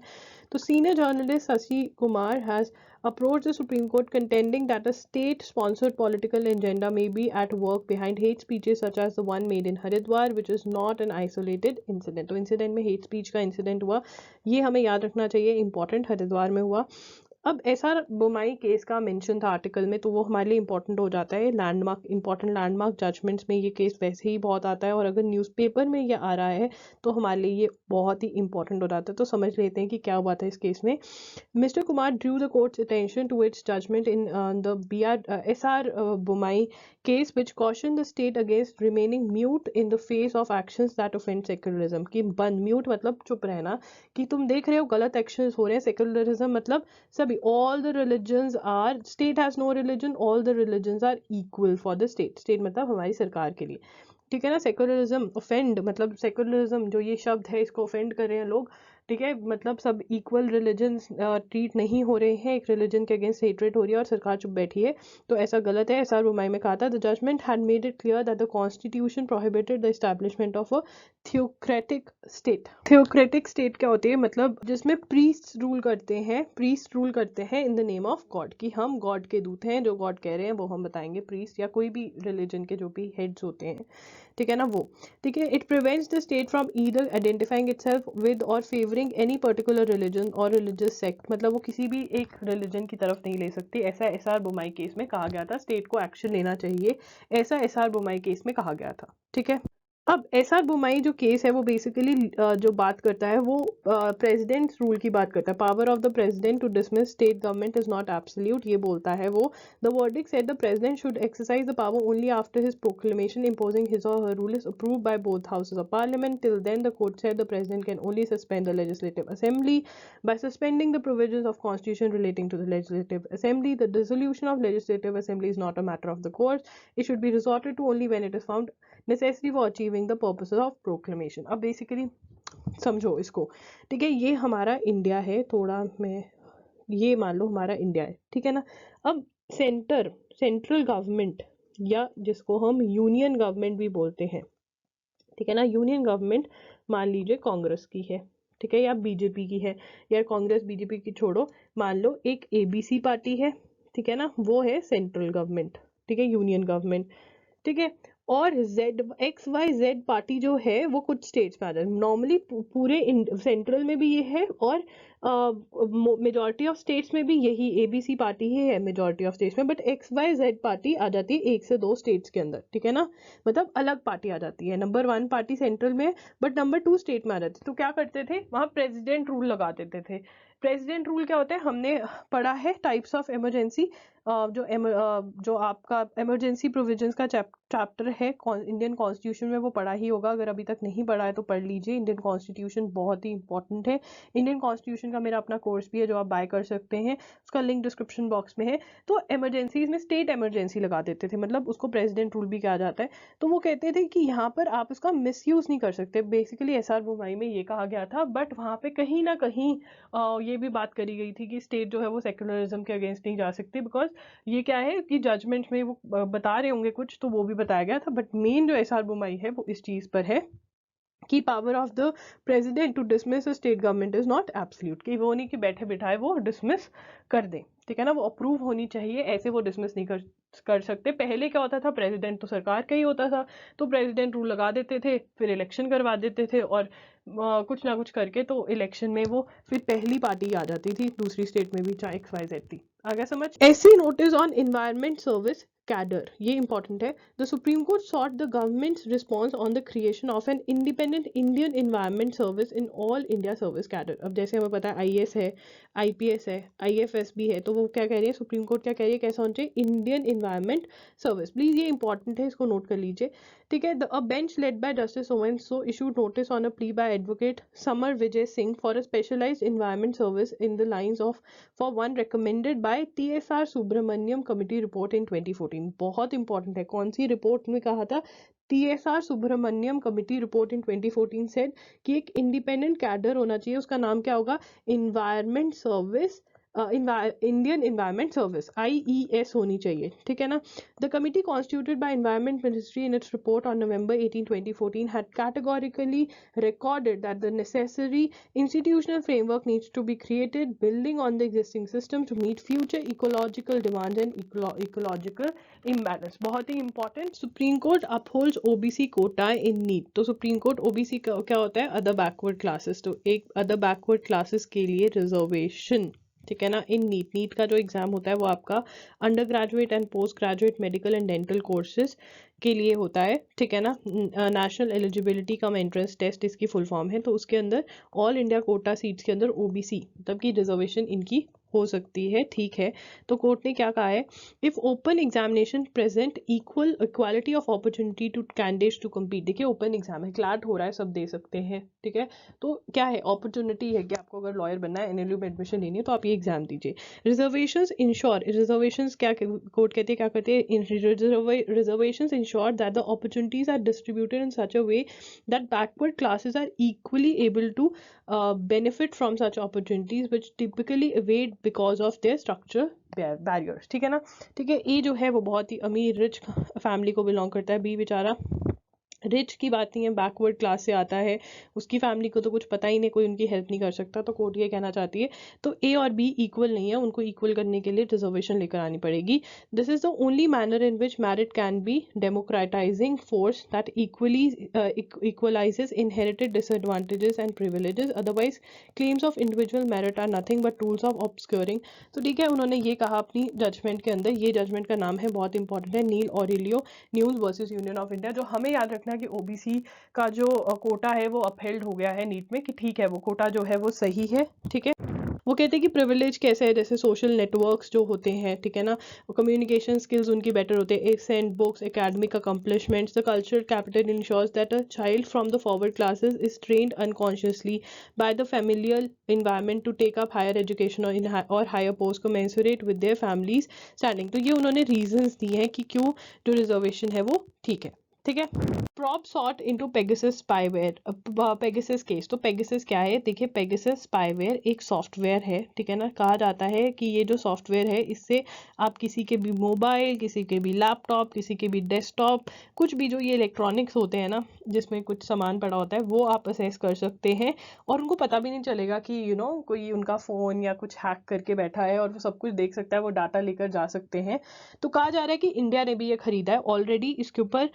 तो senior journalist Shashi Kumar has approached the Supreme Court contending that a state-sponsored political agenda may be at work behind hate speeches such as the one made in Haridwar, which is not an isolated incident. तो incident में hate speech का incident हुआ, ये हमें याद रखना चाहिए, important, Haridwar में हुआ। अब एसआर बोमाई केस का मेंशन था आर्टिकल में, तो वो हमारे लिए इंपॉर्टेंट हो जाता है। लैंडमार्क, इंपॉर्टेंट लैंडमार्क जजमेंट्स में ये केस वैसे ही बहुत आता है, और अगर न्यूज़पेपर में ये आ रहा है तो हमारे लिए ये बहुत ही इंपॉर्टेंट हो जाता है। तो समझ लेते हैं कि क्या हुआ था इस केस में। Mr. Kumar drew the court's attention to its judgment in the SR Bomai case, which cautioned the state against remaining mute in the face of actions that offend secularism. कि बंद, म्यूट मतलब चुप रहना, कि तुम देख रहे हो गलत एक्शंस हो रहे हैं। सेक्युलरिज्म मतलब सभी, all the religions are, state has no religion, all the religions are equal for the state. State मतलब हमारी सरकार के लिए, ठीक है ना। सेक्युलरिज्म, ऑफेंड मतलब सेक्युलरिज्म जो ये शब्द है इसको ऑफेंड कर रहे हैं लोग, ठीक है, मतलब सब इक्वल रिलीजन ट्रीट नहीं हो रहे हैं, एक रिलीजन के अगेंस्ट हेट्रेट हो रही है और सरकार चुप बैठी है, तो ऐसा गलत है। एसआर बोमाई में कहा था, the judgment had made it clear that the constitution prohibited the establishment of a theocratic state. Theocratic state क्या होती है, मतलब जिसमें प्रीस्ट रूल करते हैं, प्रीस्ट रूल करते हैं in the name of God, कि हम गॉड के दूत हैं, जो गॉड कह रहे हैं वो हम बताएंगे, प्रीस्ट या कोई भी रिलीजन के जो भी हेड्स होते हैं, ठीक है ना वो, ठीक है। It prevents the state from either identifying itself with और फेवरिंग एनी पर्टिकुलर रिलीजन और रिलीजियस सेक्ट, मतलब वो किसी भी एक रिलीजन की तरफ नहीं ले सकती, ऐसा एसआर बोमाई केस में कहा गया था। स्टेट को एक्शन लेना चाहिए, ऐसा एसआर बोमाई केस में कहा गया था, ठीक है। अब एसआर बोमाई जो केस है वो बेसिकली जो बात करता है वो प्रेसिडेंट रूल की बात करता है। Power of the president to dismiss state government is not absolute, ये बोलता है वो। The verdict said the president should exercise the power only after his proclamation imposing his or her rule is approved by both houses of parliament. Till then, the court said the president can only suspend the legislative assembly. By suspending the provisions of constitution relating to the legislative assembly, the dissolution of legislative assembly is not a matter of the courts. It should be resorted to only when it is found necessary for achieving the purposes of proclamation. अब basically समझो इसको, ठीक है, ये हमारा India है, थोड़ा मैं ये मान लो हमारा इंडिया है, ठीक है ना। अब सेंट्रल गवर्नमेंट, या जिसको हम यूनियन गवर्नमेंट भी बोलते हैं, ठीक है ना, यूनियन गवर्नमेंट मान लीजिए कांग्रेस की है, ठीक है, या बीजेपी की है, या कांग्रेस बीजेपी की छोड़ो, मान लो एक एबीसी पार्टी है, ठीक है ना, वो है सेंट्रल गवर्नमेंट, ठीक है, यूनियन गवर्नमेंट, ठीक है। और XYZ पार्टी जो है वो कुछ स्टेट्स में आ जाए, नॉर्मली पूरे सेंट्रल में भी ये है, और मेजॉरिटी ऑफ स्टेट्स में भी यही ABC पार्टी ही है मेजॉरिटी ऑफ स्टेट्स में, बट XYZ पार्टी आ जाती है 1 से 2 स्टेट्स के अंदर, ठीक है ना, मतलब अलग पार्टी आ जाती है। नंबर 1 पार्टी सेंट्रल में, बट नंबर 2 स्टेट में आ जाती है। तो क्या करते थे वहाँ, प्रेसिडेंट रूल लगा देते थे। प्रेसिडेंट रूल क्या होता है, हमने पढ़ा है टाइप्स ऑफ इमरजेंसी, जो आपका इमरजेंसी प्रोविजंस का चैप्टर है इंडियन कॉन्स्टिट्यूशन में, वो पढ़ा ही होगा। अगर अभी तक नहीं पढ़ा है तो पढ़ लीजिए, इंडियन कॉन्स्टिट्यूशन बहुत ही इंपॉर्टेंट है। इंडियन कॉन्स्टिट्यूशन का मेरा अपना कोर्स भी है जो आप बाय कर सकते हैं, उसका लिंक डिस्क्रिप्शन बॉक्स में है। तो इमरजेंसीज में स्टेट इमरजेंसी लगा देते थे, मतलब उसको प्रेसिडेंट रूल भी कहा जाता है। तो वो कहते थे कि यहाँ पर आप उसका मिसयूज नहीं कर सकते, बेसिकली एसआर बोमाई में ये कहा गया था। बट वहाँ पे कहीं ना कहीं ये भी बात करी गई थी कि स्टेट जो है वो सेक्युलरिज्म के अगेंस्ट नहीं जा सकती, बिकॉज ये क्या है कि जजमेंट में वो बता रहे होंगे कुछ, तो वो भी बताया गया था। बट मेन जो एसआर बोमाई है वो इस चीज पर है कि power of the president to dismiss state government is not absolute, कि वो नहीं कि बैठे बिठाए वो डिसमिस कर दें, ठीक है ना, वो अप्रूव होनी चाहिए, ऐसे वो डिसमिस नहीं कर सकते। पहले क्या होता था, प्रेसिडेंट तो सरकार का ही होता था, तो प्रेसिडेंट रूल लगा देते थे, फिर इलेक्शन करवा देते थे, और कुछ ना कुछ करके तो इलेक्शन में वो फिर पहली पार्टी आ जाती थी दूसरी स्टेट में भी, चाहे XYZ थी। आ गया समझ। SC notice on environment service cadre, ये इंपॉर्टेंट है। The supreme court sought the government's response on the creation of an independent Indian environment service in all India service cadre. अब जैसे हमें पता है IAS है, IPS है, IFS भी है, तो वो क्या कह रही है, सुप्रीम कोर्ट क्या कह रही है, कैसा होना चाहिए, इंडियन इन्वायरमेंट सर्विस। प्लीज ये इंपॉर्टेंट है, इसको नोट कर लीजिए, ठीक है। A bench led by justice so and so issued notice on a plea by advocate Samar Vijay Singh for a specialised environment service in the lines of for one recommended by TSR Subramaniam committee report in 2014। बहुत important है, कौन सी report में कहा था, TSR Subramaniam committee report in 2014 said कि एक independent cadre होना चाहिए, उसका नाम क्या होगा, environment service Indian environment service IES होनी चाहिए, ठीक है ना। The committee constituted by environment ministry in its report on November 18, 2014 had categorically recorded that the necessary institutional framework needs to be created building on the existing system to meet future ecological demands and ecological imbalance। बहुत ही important, supreme court upholds OBC quota in NEET. तो supreme court OBC का क्या होता है, other backward classes, तो एक other backward classes के लिए रिजर्वेशन, ठीक है ना। इन नीट का जो एग्जाम होता है वो आपका under graduate and post graduate medical and dental courses के लिए होता है, ठीक है ना। National eligibility cum entrance test इसकी फुल फॉर्म है। तो उसके अंदर ऑल इंडिया कोटा सीट्स के अंदर OBC मतलब की रिजर्वेशन इनकी हो सकती है, ठीक है। तो कोर्ट ने क्या कहा है, if open examination present equality of opportunity to candidates to compete. देखिए ओपन एग्जाम है, क्लैट हो रहा है, सब दे सकते हैं, ठीक है। तो क्या है, अपॉर्चुनिटी है कि आपको अगर लॉयर बनना है, NLU में एडमिशन लेनी है तो आप ये एग्जाम दीजिए। रिजर्वेशंस इंश्योर, रिजर्वेशंस क्या कोर्ट कहते हैं, क्या करते हैं, reservations ensure that the opportunities are distributed in such a way that backward classes are equally able to benefit from such opportunities which typically evade because of their structural barriers, ठीक है ना। ठीक है, ए जो है वो बहुत ही अमीर रिच फैमिली को बिलोंग करता है, बी बेचारा रिच की बात नहीं है, बैकवर्ड क्लास से आता है, उसकी फैमिली को तो कुछ पता ही नहीं, कोई उनकी हेल्प नहीं कर सकता। तो कोर्ट ये कहना चाहती है, तो ए और बी इक्वल नहीं है, उनको इक्वल करने के लिए रिजर्वेशन लेकर आनी पड़ेगी। This is the only manner in which merit can be democratising force that equally equalises inherited disadvantages and privileges, otherwise claims of individual merit are nothing but tools of obscuring. तो ठीक है, उन्होंने ये कहा अपनी जजमेंट के अंदर, ये जजमेंट का नाम है, बहुत इंपॉर्टेंट है, Neil Aurelio Nunes versus union of India. जो हमें याद रखना कि OBC का जो कोटा है वो अपहेल्ड हो गया है नीट में, कि ठीक है वो कोटा जो है वो सही है, ठीक है। वो कहते हैं कि प्रिविलेज कैसे है, जैसे सोशल नेटवर्क्स जो होते हैं, ठीक है ना, कम्युनिकेशन स्किल्स उनकी बेटर होते हैं, ascent books, academic accomplishments, the cultural capital ensures that a child from the forward classes is trained unconsciously by the familial environment to take up higher education or higher post commensurate with their families standing। तो ये उन्होंने reasons दिए हैं कि क्यों जो reservation है वो ठीक है, ठीक है। Probe sought into Pegasus spyware, Pegasus case. तो पेगासस क्या है, देखिए पेगासस स्पाईवेयर एक सॉफ्टवेयर है, ठीक है ना। कहा जाता है कि ये जो सॉफ्टवेयर है इससे आप किसी के भी मोबाइल, किसी के भी लैपटॉप, किसी के भी डेस्कटॉप, कुछ भी जो ये इलेक्ट्रॉनिक्स होते हैं ना, जिसमें कुछ सामान पड़ा होता है, वो आप असेस कर सकते हैं और उनको पता भी नहीं चलेगा कि कोई उनका फ़ोन या कुछ हैक करके बैठा है और वो सब कुछ देख सकता है, वो डाटा लेकर जा सकते हैं। तो कहा जा रहा है कि इंडिया ने भी ये खरीदा है ऑलरेडी, इसके ऊपर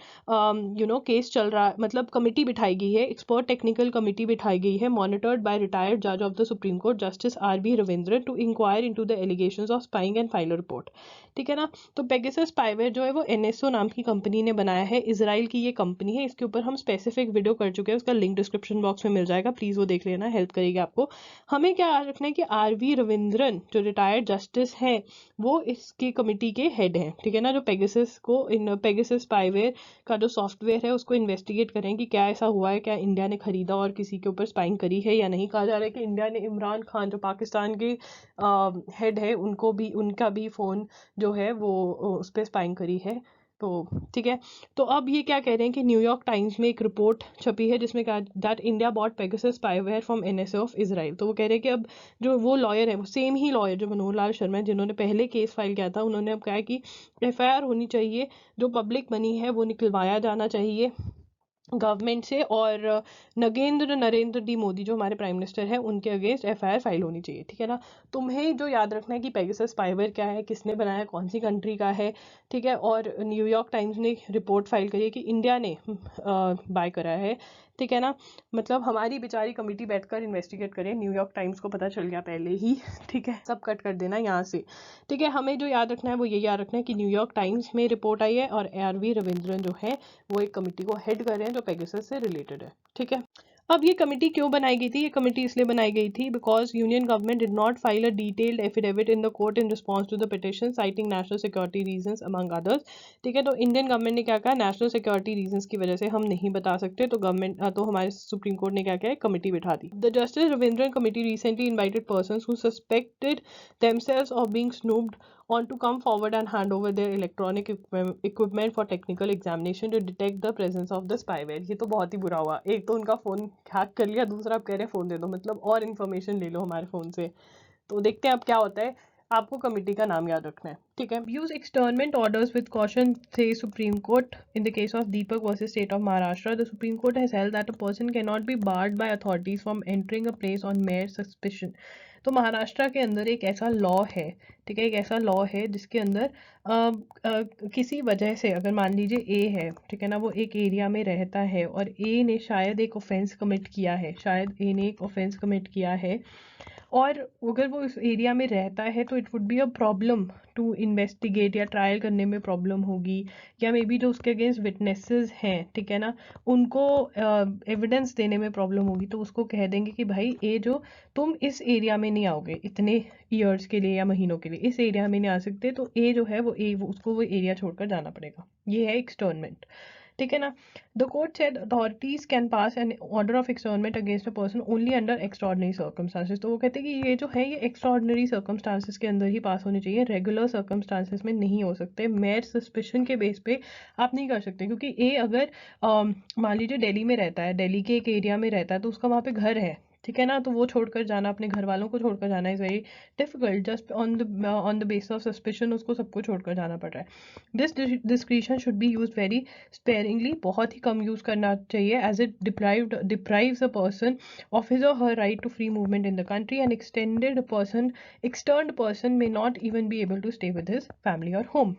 केस चल रहा है, मतलब कमिटी बिठाई गई है, एक्सपर्ट टेक्निकल कमिटी बिठाई गई है, मॉनिटर्ड बाय रिटायर्ड जज of the supreme court justice RV Ravindran, to inquire into the allegations of spying and file report, ठीक है ना। तो पेगासस स्पाईवेयर जो है वो NSO नाम की कंपनी ने बनाया है, इजराइल की ये कंपनी है, इसके ऊपर हम स्पेसिफिक वीडियो कर चुके हैं, उसका लिंक डिस्क्रिप्शन बॉक्स में मिल जाएगा, प्लीज वो देख लेना, हेल्प करेगी आपको। हमें क्या याद रखना है कि RV रविंद्रन जो रिटायर्ड जस्टिस हैं वो इसकी कमिटी के हेड हैं, ठीक है ना। जो पेगासस को पेगासस स्पाईवेयर का जो सॉफ्टवेयर है उसको इन्वेस्टिगेट करें कि क्या ऐसा हुआ है, क्या इंडिया ने खरीदा और किसी के ऊपर स्पाइंग करी है या नहीं। कहा जा रहा है कि इंडिया ने इमरान खान जो पाकिस्तान के हेड है उनका भी फ़ोन जो है वो उस पर स्पाइंग करी है, तो ठीक है। तो अब ये क्या कह रहे हैं कि न्यूयॉर्क टाइम्स में एक रिपोर्ट छपी है जिसमें कहा that India bought Pegasus spyware from NSA of Israel. तो वो कह रहे हैं कि अब जो वो लॉयर है, वो सेम ही लॉयर जो मनोहर लाल शर्मा है जिन्होंने पहले केस फाइल किया था, उन्होंने अब कहा कि FIR होनी चाहिए, जो पब्लिक मनी है वो निकलवाया जाना चाहिए गवर्नमेंट से, और नरेंद्र डी मोदी जो हमारे प्राइम मिनिस्टर हैं उनके अगेंस्ट FIR फाइल होनी चाहिए, ठीक है ना। तुम्हें जो याद रखना है कि पेगासस स्पाईवेयर क्या है, किसने बनाया, कौन सी कंट्री का है, ठीक है। और न्यूयॉर्क टाइम्स ने रिपोर्ट फाइल करी है कि इंडिया ने बाय करा है, ठीक है ना। मतलब हमारी बेचारी कमेटी बैठकर इन्वेस्टिगेट करे, न्यूयॉर्क टाइम्स को पता चल गया पहले ही, ठीक है। सब कट कर देना यहाँ से, ठीक है। हमें जो याद रखना है वो ये याद रखना है कि न्यूयॉर्क टाइम्स में रिपोर्ट आई है और RV रविंद्रन जो है वो एक कमेटी को हेड कर रहे हैं जो पेगासस से रिलेटेड है, ठीक है। अब ये कमेटी क्यों बनाई गई थी, ये कमेटी इसलिए बनाई गई थी because union government did not file a detailed affidavit in the court in response to the petition citing national security reasons among others, ठीक है। तो इंडियन गवर्नमेंट ने क्या कहा, नेशनल सिक्योरिटी रीजंस की वजह से हम नहीं बता सकते, तो हमारे सुप्रीम कोर्ट ने क्या किया, कमेटी बिठा दी। The justice Ravindran committee recently invited persons who suspected themselves of being snooped on to come forward and hand over their electronic equipment for technical examination to detect the presence of the spyware। ये तो बहुत ही बुरा हुआ, एक तो उनका phone hack कर लिया, दूसरा आप कह रहे हैं फ़ोन दे दो, मतलब और इन्फॉर्मेशन ले लो हमारे फ़ोन से, तो देखते हैं अब क्या होता है, आपको कमिटी का नाम याद रखना है, ठीक है। Use externment orders with caution says supreme court in the case of Deepak versus state of Maharashtra, the supreme court has held that a person can not be barred by authorities from entering a place on mere suspicion. तो महाराष्ट्र के अंदर एक ऐसा law है, ठीक है, एक ऐसा लॉ है जिसके अंदर किसी वजह से, अगर मान लीजिए ए है, ठीक है ना, वो एक एरिया में रहता है और ए ने शायद एक ऑफेंस कमिट किया है, शायद ए ने एक ऑफेंस कमिट किया है, और अगर वो इस एरिया में रहता है तो it would be a problem to investigate, या ट्रायल करने में प्रॉब्लम होगी, या मे बी जो उसके अगेंस्ट विटनेसेस हैं, ठीक है ना, उनको एविडेंस देने में प्रॉब्लम होगी, तो उसको कह देंगे कि भाई ये जो तुम इस एरिया में नहीं आओगे इतने ईयर्स के लिए या महीनों के लिए, इस एरिया में नहीं आ सकते, तो ए जो है वो उसको वो एरिया छोड़कर जाना पड़ेगा। ये है एक्सटर्नमेंट, ठीक है ना। The court said authorities can pass an order of externment against a person only under extraordinary circumstances. तो वो कहते हैं कि ये जो है ये एक्स्ट्रॉर्डनरी सर्कमस्टांसेस के अंदर ही पास होने चाहिए, रेगुलर सर्कमस्टांसेस में नहीं हो सकते, मेयर सस्पिशन के बेस पे आप नहीं कर सकते, क्योंकि ए अगर मान लीजिए दिल्ली में रहता है, दिल्ली के एक एरिया में रहता है, तो उसका वहाँ पे घर है, ठीक है ना, तो वो छोड़कर जाना, अपने घर वालों को छोड़कर जाना is very difficult, just on the basis of suspicion उसको सबको छोड़कर जाना पड़ रहा है। This discretion should be use very sparingly, बहुत ही कम यूज करना चाहिए, as it deprives a person of his or her right to free movement in the country, and externed person may not even be able to stay with his family or home.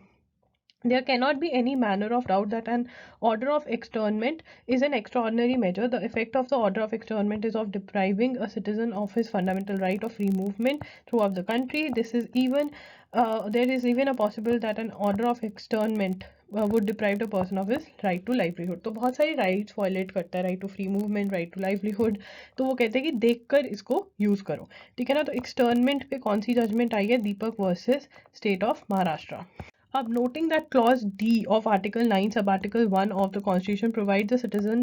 There cannot be any manner of doubt that an order of externment is an extraordinary measure. The effect of the order of externment is of depriving a citizen of his fundamental right of free movement throughout the country. There is even a possible that an order of externment would deprive the person of his right to livelihood. तो बहुत सारी rights violate करता है, right to free movement, right to livelihood, तो वो कहते हैं कि देखकर इसको यूज करो, ठीक है ना। तो एक्सटर्नमेंट पे कौन सी जजमेंट आई है, दीपक वर्सेस स्टेट ऑफ महाराष्ट्र। अब noting that clause D of Article 9 sub-article 1 of the Constitution provides the citizen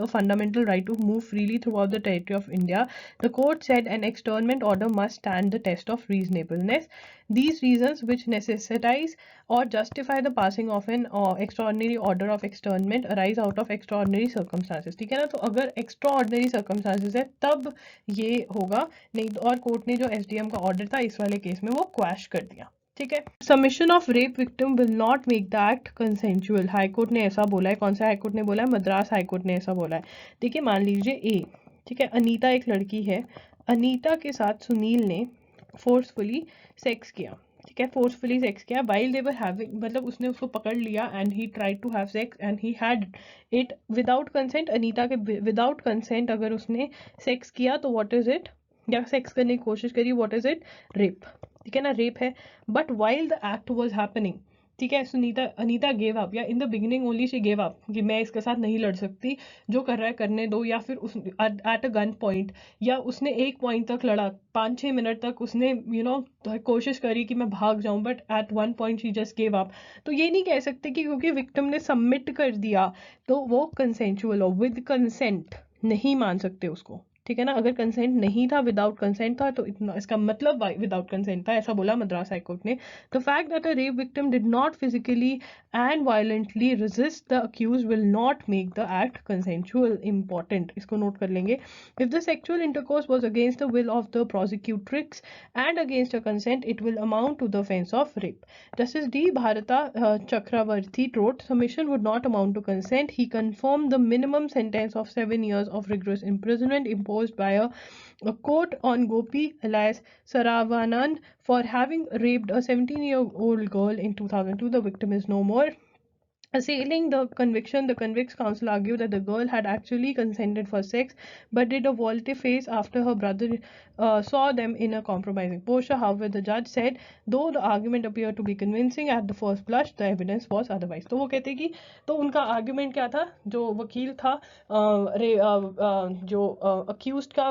the fundamental right to move freely throughout the territory of India, the court said an externment order must stand the test of reasonableness. These reasons which necessitize or justify the passing of an extraordinary order of externment arise out of extraordinary circumstances, ठीक है ना। तो अगर extraordinary circumstances है तब ये होगा, नहीं तो, और कोर्ट ने जो SDM का ऑर्डर था इस वाले केस में वो क्वैश कर दिया, ठीक है। Submission of rape victim will not make the act consensual, high court ने ऐसा बोला है। कौन सा हाई कोर्ट ने बोला है, मद्रास हाई कोर्ट ने ऐसा बोला है। देखिए मान लीजिए ए, ठीक है, अनीता एक लड़की है, अनीता के साथ सुनील ने फोर्सफुली सेक्स किया, ठीक है, फोर्सफुली सेक्स किया, वाइल दे वर हैविंग, मतलब उसने उसको पकड़ लिया and he tried to have sex and he had it without consent. Anita के विदाउट कंसेंट अगर उसने सेक्स किया तो व्हाट इज इट, या सेक्स करने की कोशिश करी, व्हाट इज इट, रेप, ठीक है ना, रेप है। But while the act was happening, ठीक है, अनीता गेव अप, या in the beginning only she gave up कि मैं इसके साथ नहीं लड़ सकती, जो कर रहा है करने दो, या फिर उस एट अ गन पॉइंट, या उसने एक पॉइंट तक लड़ा, 5-6 मिनट तक उसने कोशिश करी कि मैं भाग जाऊं, but at one point she just gave up. तो ये नहीं कह सकते कि क्योंकि विक्टिम ने सबमिट कर दिया तो वो कंसेंचुअल हो, विद कंसेंट नहीं मान सकते उसको, ठीक है ना। अगर कंसेंट नहीं था, विदाउट कंसेंट था, तो इतना इसका मतलब विदाउट कंसेंट था, ऐसा बोला मद्रास हाई कोर्ट ने। The fact that a rape victim did not physically and violently resist the accused will not make the act consensual, important, इसको नोट कर लेंगे। If the sexual intercourse was against the will of the prosecutrix and against a consent, it will amount to the offence of rape. Justice D Bharatha Chakravarthy wrote, submission would not amount to consent. He confirmed the minimum sentence of 7 years of rigorous imprisonment imposed by a court on Gopi alias Saravanan for having raped a 17-year-old girl in 2002. The victim is no more. Assailing the conviction, the convicts counsel argued that the girl had actually consented for sex but did a volte-face after her brother saw them in a compromising posture. However, the judge said, though the argument appeared to be convincing at the first blush, the evidence was otherwise. तो वो कहते कि तो उनका argument क्या था, जो वकील था, जो अक्यूज्ड का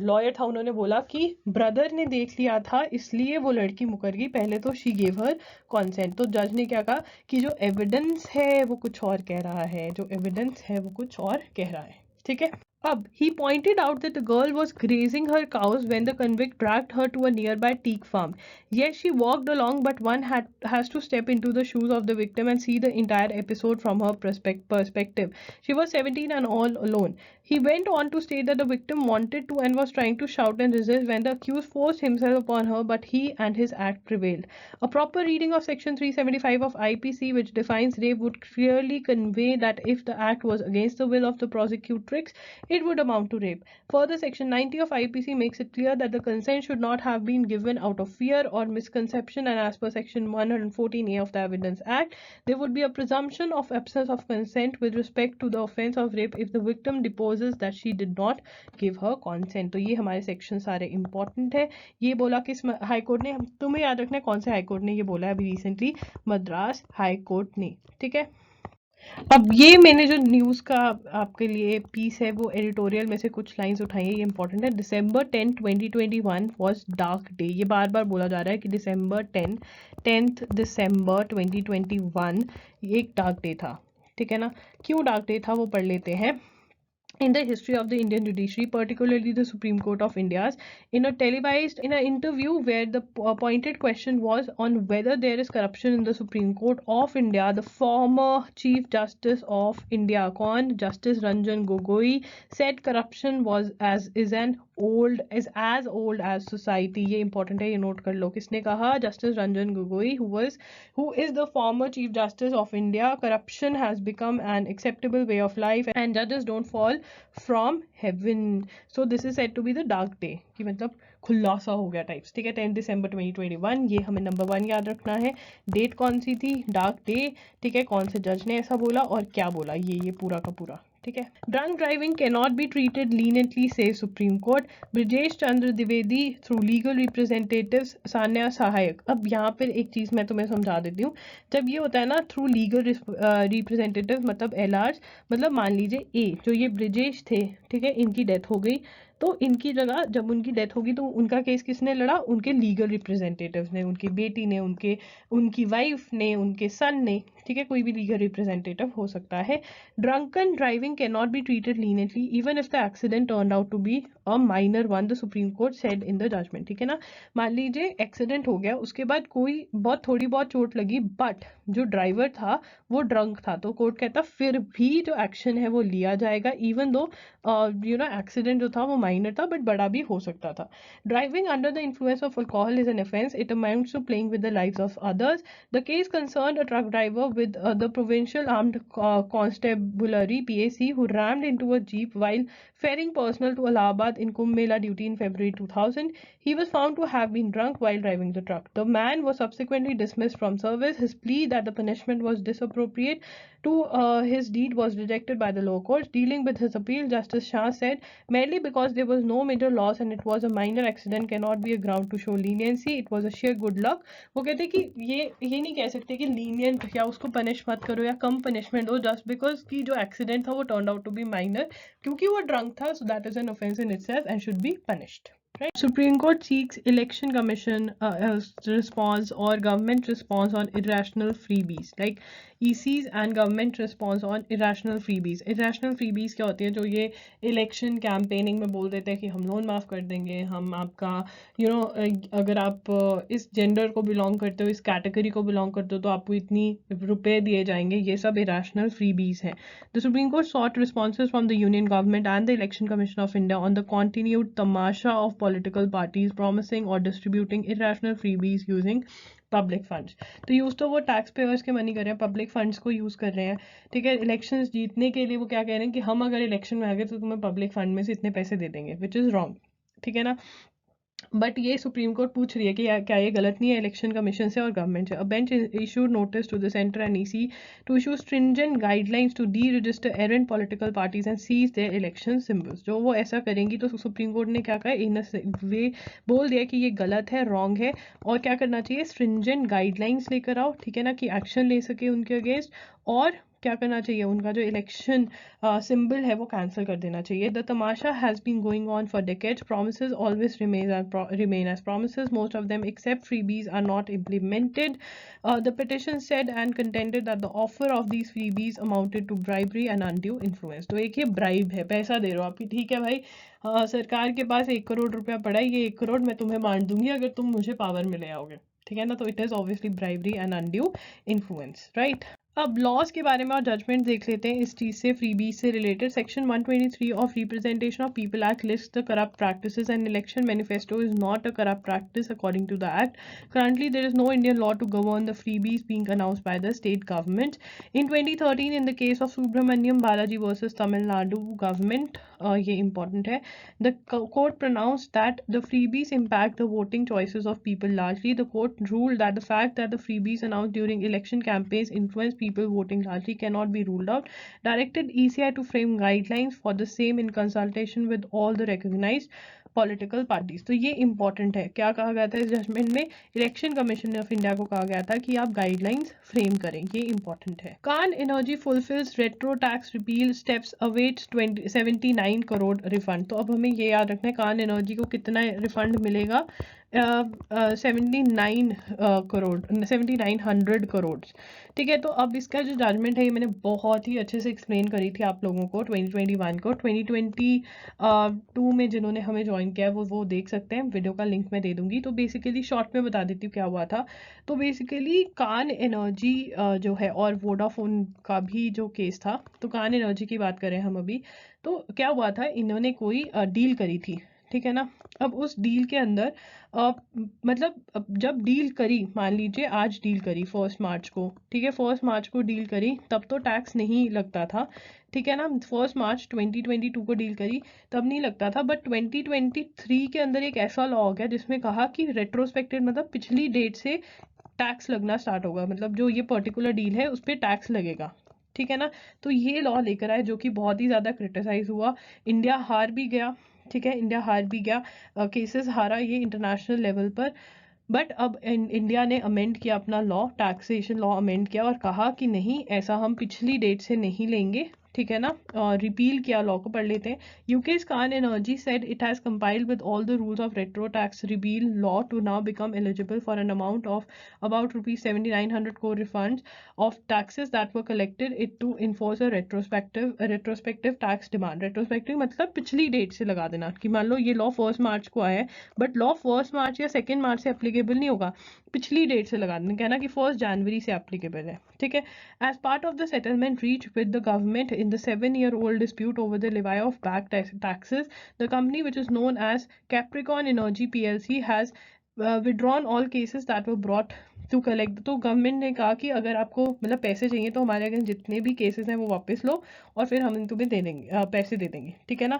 लॉयर था, उन्होंने बोला कि ब्रदर ने देख लिया था इसलिए वो लड़की मुकर गई, पहले तो शी गेव हर कॉन्सेंट। तो जज ने क्या कहा कि जो एविडेंस है वो कुछ और कह रहा है, जो एविडेंस है वो कुछ और कह रहा है, ठीक है। Up, he pointed out that the girl was grazing her cows when the convict dragged her to a nearby teak farm. Yes, she walked along, but one has to step into the shoes of the victim and see the entire episode from her perspective. She was 17 and all alone. He went on to state that the victim wanted to and was trying to shout and resist when the accused forced himself upon her, but he and his act prevailed. A proper reading of Section 375 of IPC, which defines rape, would clearly convey that if the act was against the will of the prosecutrix, it would amount to rape. Further, Section 90 of IPC makes it clear that the consent should not have been given out of fear or misconception, and as per Section 114A of the Evidence Act, there would be a presumption of absence of consent with respect to the offence of rape if the victim deposes that she did not give her consent. तो ये हमारे section सारे important है. ये बोला किस high court ने, तुम्हें याद रखना है कौन से हाई कोर्ट ने ये बोला है अभी रिसेंटली, मद्रास हाई कोर्ट ने. ठीक है. अब ये मैंने जो न्यूज़ का आपके लिए पीस है वो एडिटोरियल में से कुछ लाइंस उठाई है, ये इंपॉर्टेंट है. December 10, 2021 was dark day. ये बार बार बोला जा रहा है कि December 10th December 2021 ये एक डार्क डे था. ठीक है ना. क्यों डार्क डे था वो पढ़ लेते हैं. In the history of the Indian judiciary, particularly the Supreme Court of India's, in an interview where the pointed question was on whether there is corruption in the Supreme Court of India, the former Chief Justice of India, Justice Ranjan Gogoi, said corruption was as old as society. ये important है, ये note कर लो. किसने कहा? Justice Ranjan Gogoi, who is the former Chief Justice of India. Corruption has become an acceptable way of life and judges don't fall from heaven. So this is said to be the dark day, कि मतलब खुलासा हो गया types. ठीक है. 10 December 2021 ये हमें number 1 याद रखना है. डेट कौन सी थी? Dark day. ठीक है. कौन से जज ने ऐसा बोला और क्या बोला, ये पूरा का पूरा. ठीक है. Drunk driving can not be treated leniently says supreme court. Brajesh Chandra Dwivedi through legal representatives Sanya Sahayak. अब यहाँ पर एक चीज़ मैं तुम्हें समझा देती हूँ. जब ये होता है ना थ्रू लीगल रिप्रेजेंटेटिव मतलब LRs, मतलब मान लीजिए ए जो ये ब्रजेश थे, ठीक है, इनकी डेथ हो गई, तो इनकी जगह जब उनकी डेथ होगी तो उनका केस किसने लड़ा? उनके लीगल रिप्रेजेंटेटिव्स ने, उनकी बेटी ने, उनकी वाइफ ने, उनके सन ने. ठीक है. कोई भी लीगल रिप्रेजेंटेटिव हो सकता है. Drunken driving can not be treated leniently even if the accident turn out to be a minor one, the supreme court said in the judgment. ठीक है ना. मान लीजिए एक्सीडेंट हो गया, उसके बाद कोई थोड़ी बहुत चोट लगी, बट जो ड्राइवर था वो ड्रंक था, तो कोर्ट कहता फिर भी जो एक्शन है वो लिया जाएगा, इवन दो एक्सीडेंट जो था वो माइनर था बट बड़ा भी हो सकता था. Driving under the influence of alcohol is an offence. It amounts to playing with the lives of others. The case concerned a truck driver with the provincial armed constabulary PAC who rammed into a jeep while ferrying personnel to Allahabad in Kumbh Mela duty in February 2000. He was found to have been drunk while driving the truck. The man was subsequently dismissed from service. His plea that the punishment was disappropriate to his deed was rejected by the lower courts. Dealing with his appeal, Justice Shah said, merely because there was no major loss and it was a minor accident cannot be a ground to show leniency. It was a sheer good luck. वो कहते कि ये नहीं कह सकते कि lenient या उसको पनिश मत करो या कम पनिशमेंट दो जस्ट बिकॉज कि जो एक्सीडेंट था वो turn out to be minor, क्योंकि वो ड्रंक था. So that is an offence in itself and should be punished. Right. Supreme Court seeks Election Commission response or government response on irrational freebies, like ECs and government response on irrational freebies. Irrational freebies क्या होती है? जो ये election campaigning में बोल देते हैं कि हम लोन माफ़ कर देंगे, हम आपका अगर आप इस जेंडर को बिलोंग करते हो, इस कैटेगरी को बिलोंग करते हो तो आपको इतनी रुपए दिए जाएंगे. ये सब irrational freebies हैं. The Supreme Court sought responses from the Union Government and the Election Commission of India on the continued tamasha of political parties promising or distributing irrational freebies using public funds. तो use तो वो tax payers के money कर रहे हैं, public funds को use कर रहे हैं. ठीक है. इलेक्शंस जीतने के लिए वो क्या कह रहे हैं कि हम अगर इलेक्शन में आ गए तो तुम्हें पब्लिक फंड में से इतने पैसे दे देंगे, विच इज़ रॉन्ग. ठीक है ना. बट ये सुप्रीम कोर्ट पूछ रही है कि क्या ये गलत नहीं है इलेक्शन कमीशन से और गवर्नमेंट से. A bench issued notice to the centre and EC to issue stringent guidelines to deregister errant political parties and seize their election symbols. जो वो ऐसा करेंगी तो सुप्रीम कोर्ट ने क्या कहा, इन वे बोल दिया कि ये गलत है, रॉन्ग है, और क्या करना चाहिए, स्ट्रिंजेंट गाइडलाइंस लेकर आओ. ठीक है ना, कि एक्शन ले सके उनके अगेंस्ट, और क्या करना चाहिए, उनका जो इलेक्शन सिंबल है वो कैंसिल कर देना चाहिए. The tamasha has been going on for decades. Promises always remain as promises. Most of them, except freebies, are not implemented. The petition said and contended that the offer of these freebies amounted to bribery and undue influence. तो एक ये bribe है, पैसा दे रहे हो आपकी, ठीक है भाई, सरकार के पास 1 करोड़ रुपया पड़ा है, ये 1 करोड़ मैं तुम्हें बांट दूंगी अगर तुम मुझे पावर में ले आओगे, ठीक है ना. तो it is obviously bribery and undue influence, right. अब लॉज के बारे में और जजमेंट देख लेते हैं इस चीज से, फ्रीबी से related. Section 123 of representation of people act list the corrupt practices and election manifesto is not a corrupt practice according to the act. Currently, there is no Indian law to govern the freebies being announced by the state government. In 2013, in the case of Subramaniam Balaji versus Tamil Nadu government, ये important है, the court pronounced that the freebies impact the voting choices of people largely. The court ruled that the fact that the freebies announced during election campaigns influence people voting largely cannot be ruled out. Directed ECI to frame guidelines for the same in consultation with all the recognized political parties. तो ये important है. क्या कहा गया था इस judgement में, election commission of India को कहा गया था कि आप गाइडलाइंस फ्रेम करें, ये इंपॉर्टेंट है. Cairn energy fulfils retro tax repeal steps awaits 79 crore refund. तो अब हमें ये याद रखना है कान एनर्जी को कितना रिफंड मिलेगा, 7900 करोड़, ठीक है. तो अब इसका जो जजमेंट है ये मैंने बहुत ही अच्छे से एक्सप्लेन करी थी आप लोगों को 2021 को. 2022 में जिन्होंने हमें ज्वाइन किया है वो देख सकते हैं, वीडियो का लिंक मैं दे दूंगी. तो बेसिकली शॉर्ट में बता देती हूँ क्या हुआ था. तो बेसिकली कान एनर्जी जो है और वोडाफोन का भी जो केस था, तो कान एनर्जी की बात करें हम अभी, तो क्या हुआ था, इन्होंने कोई डील करी थी, ठीक है ना. अब उस डील के अंदर मतलब जब डील करी, मान लीजिए आज डील करी 1 मार्च को, ठीक है, 1 मार्च को डील करी, तब तो टैक्स नहीं लगता था, ठीक है ना. 1 मार्च 2022 को डील करी तब नहीं लगता था. बट 2023 के अंदर एक ऐसा लॉ हो गया जिसमें कहा कि रेट्रोस्पेक्टिव मतलब पिछली डेट से टैक्स लगना स्टार्ट होगा, मतलब जो ये पर्टिकुलर डील है उस पर टैक्स लगेगा, ठीक है ना. तो ये लॉ लेकर आए जो कि बहुत ही ज़्यादा क्रिटिसाइज हुआ. इंडिया हार भी गया, ठीक है, इंडिया हार भी गया, केसेस हारा ये इंटरनेशनल लेवल पर. बट अब इंडिया ने अमेंड किया अपना लॉ, टैक्सेशन लॉ अमेंड किया और कहा कि नहीं, ऐसा हम पिछली डेट से नहीं लेंगे, ठीक है ना. रिपील किया लॉ को, पढ़ लेते हैं. UK's Cairn energy said it has complied with all the rules of retro tax repeal law to now become eligible for an amount of about rupees 7900 crore refunds of taxes that were collected it to enforce a retrospective tax demand. retrospective मतलब पिछली date से लगा देना, कि मान लो ये law 1 मार्च को आया है बट लॉ 1 मार्च या 2 मार्च से एप्लीकेबल नहीं होगा, पिछली डेट से लगा देना, कहना कि 1 जनवरी से एप्लीकेबल है, ठीक है. As part of the settlement reach with the government in the 7-year-old dispute over the levy of back taxes, the company, which is known as Capricorn Energy PLC, has withdrawn all cases that were brought to collect. तो government ने कहा कि अगर आपको मतलब पैसे चाहिए तो हमारे अगेंस्ट जितने भी केसेस हैं वो वापस लो और फिर हम तुम्हें दे देंगे, पैसे दे देंगे, ठीक है ना.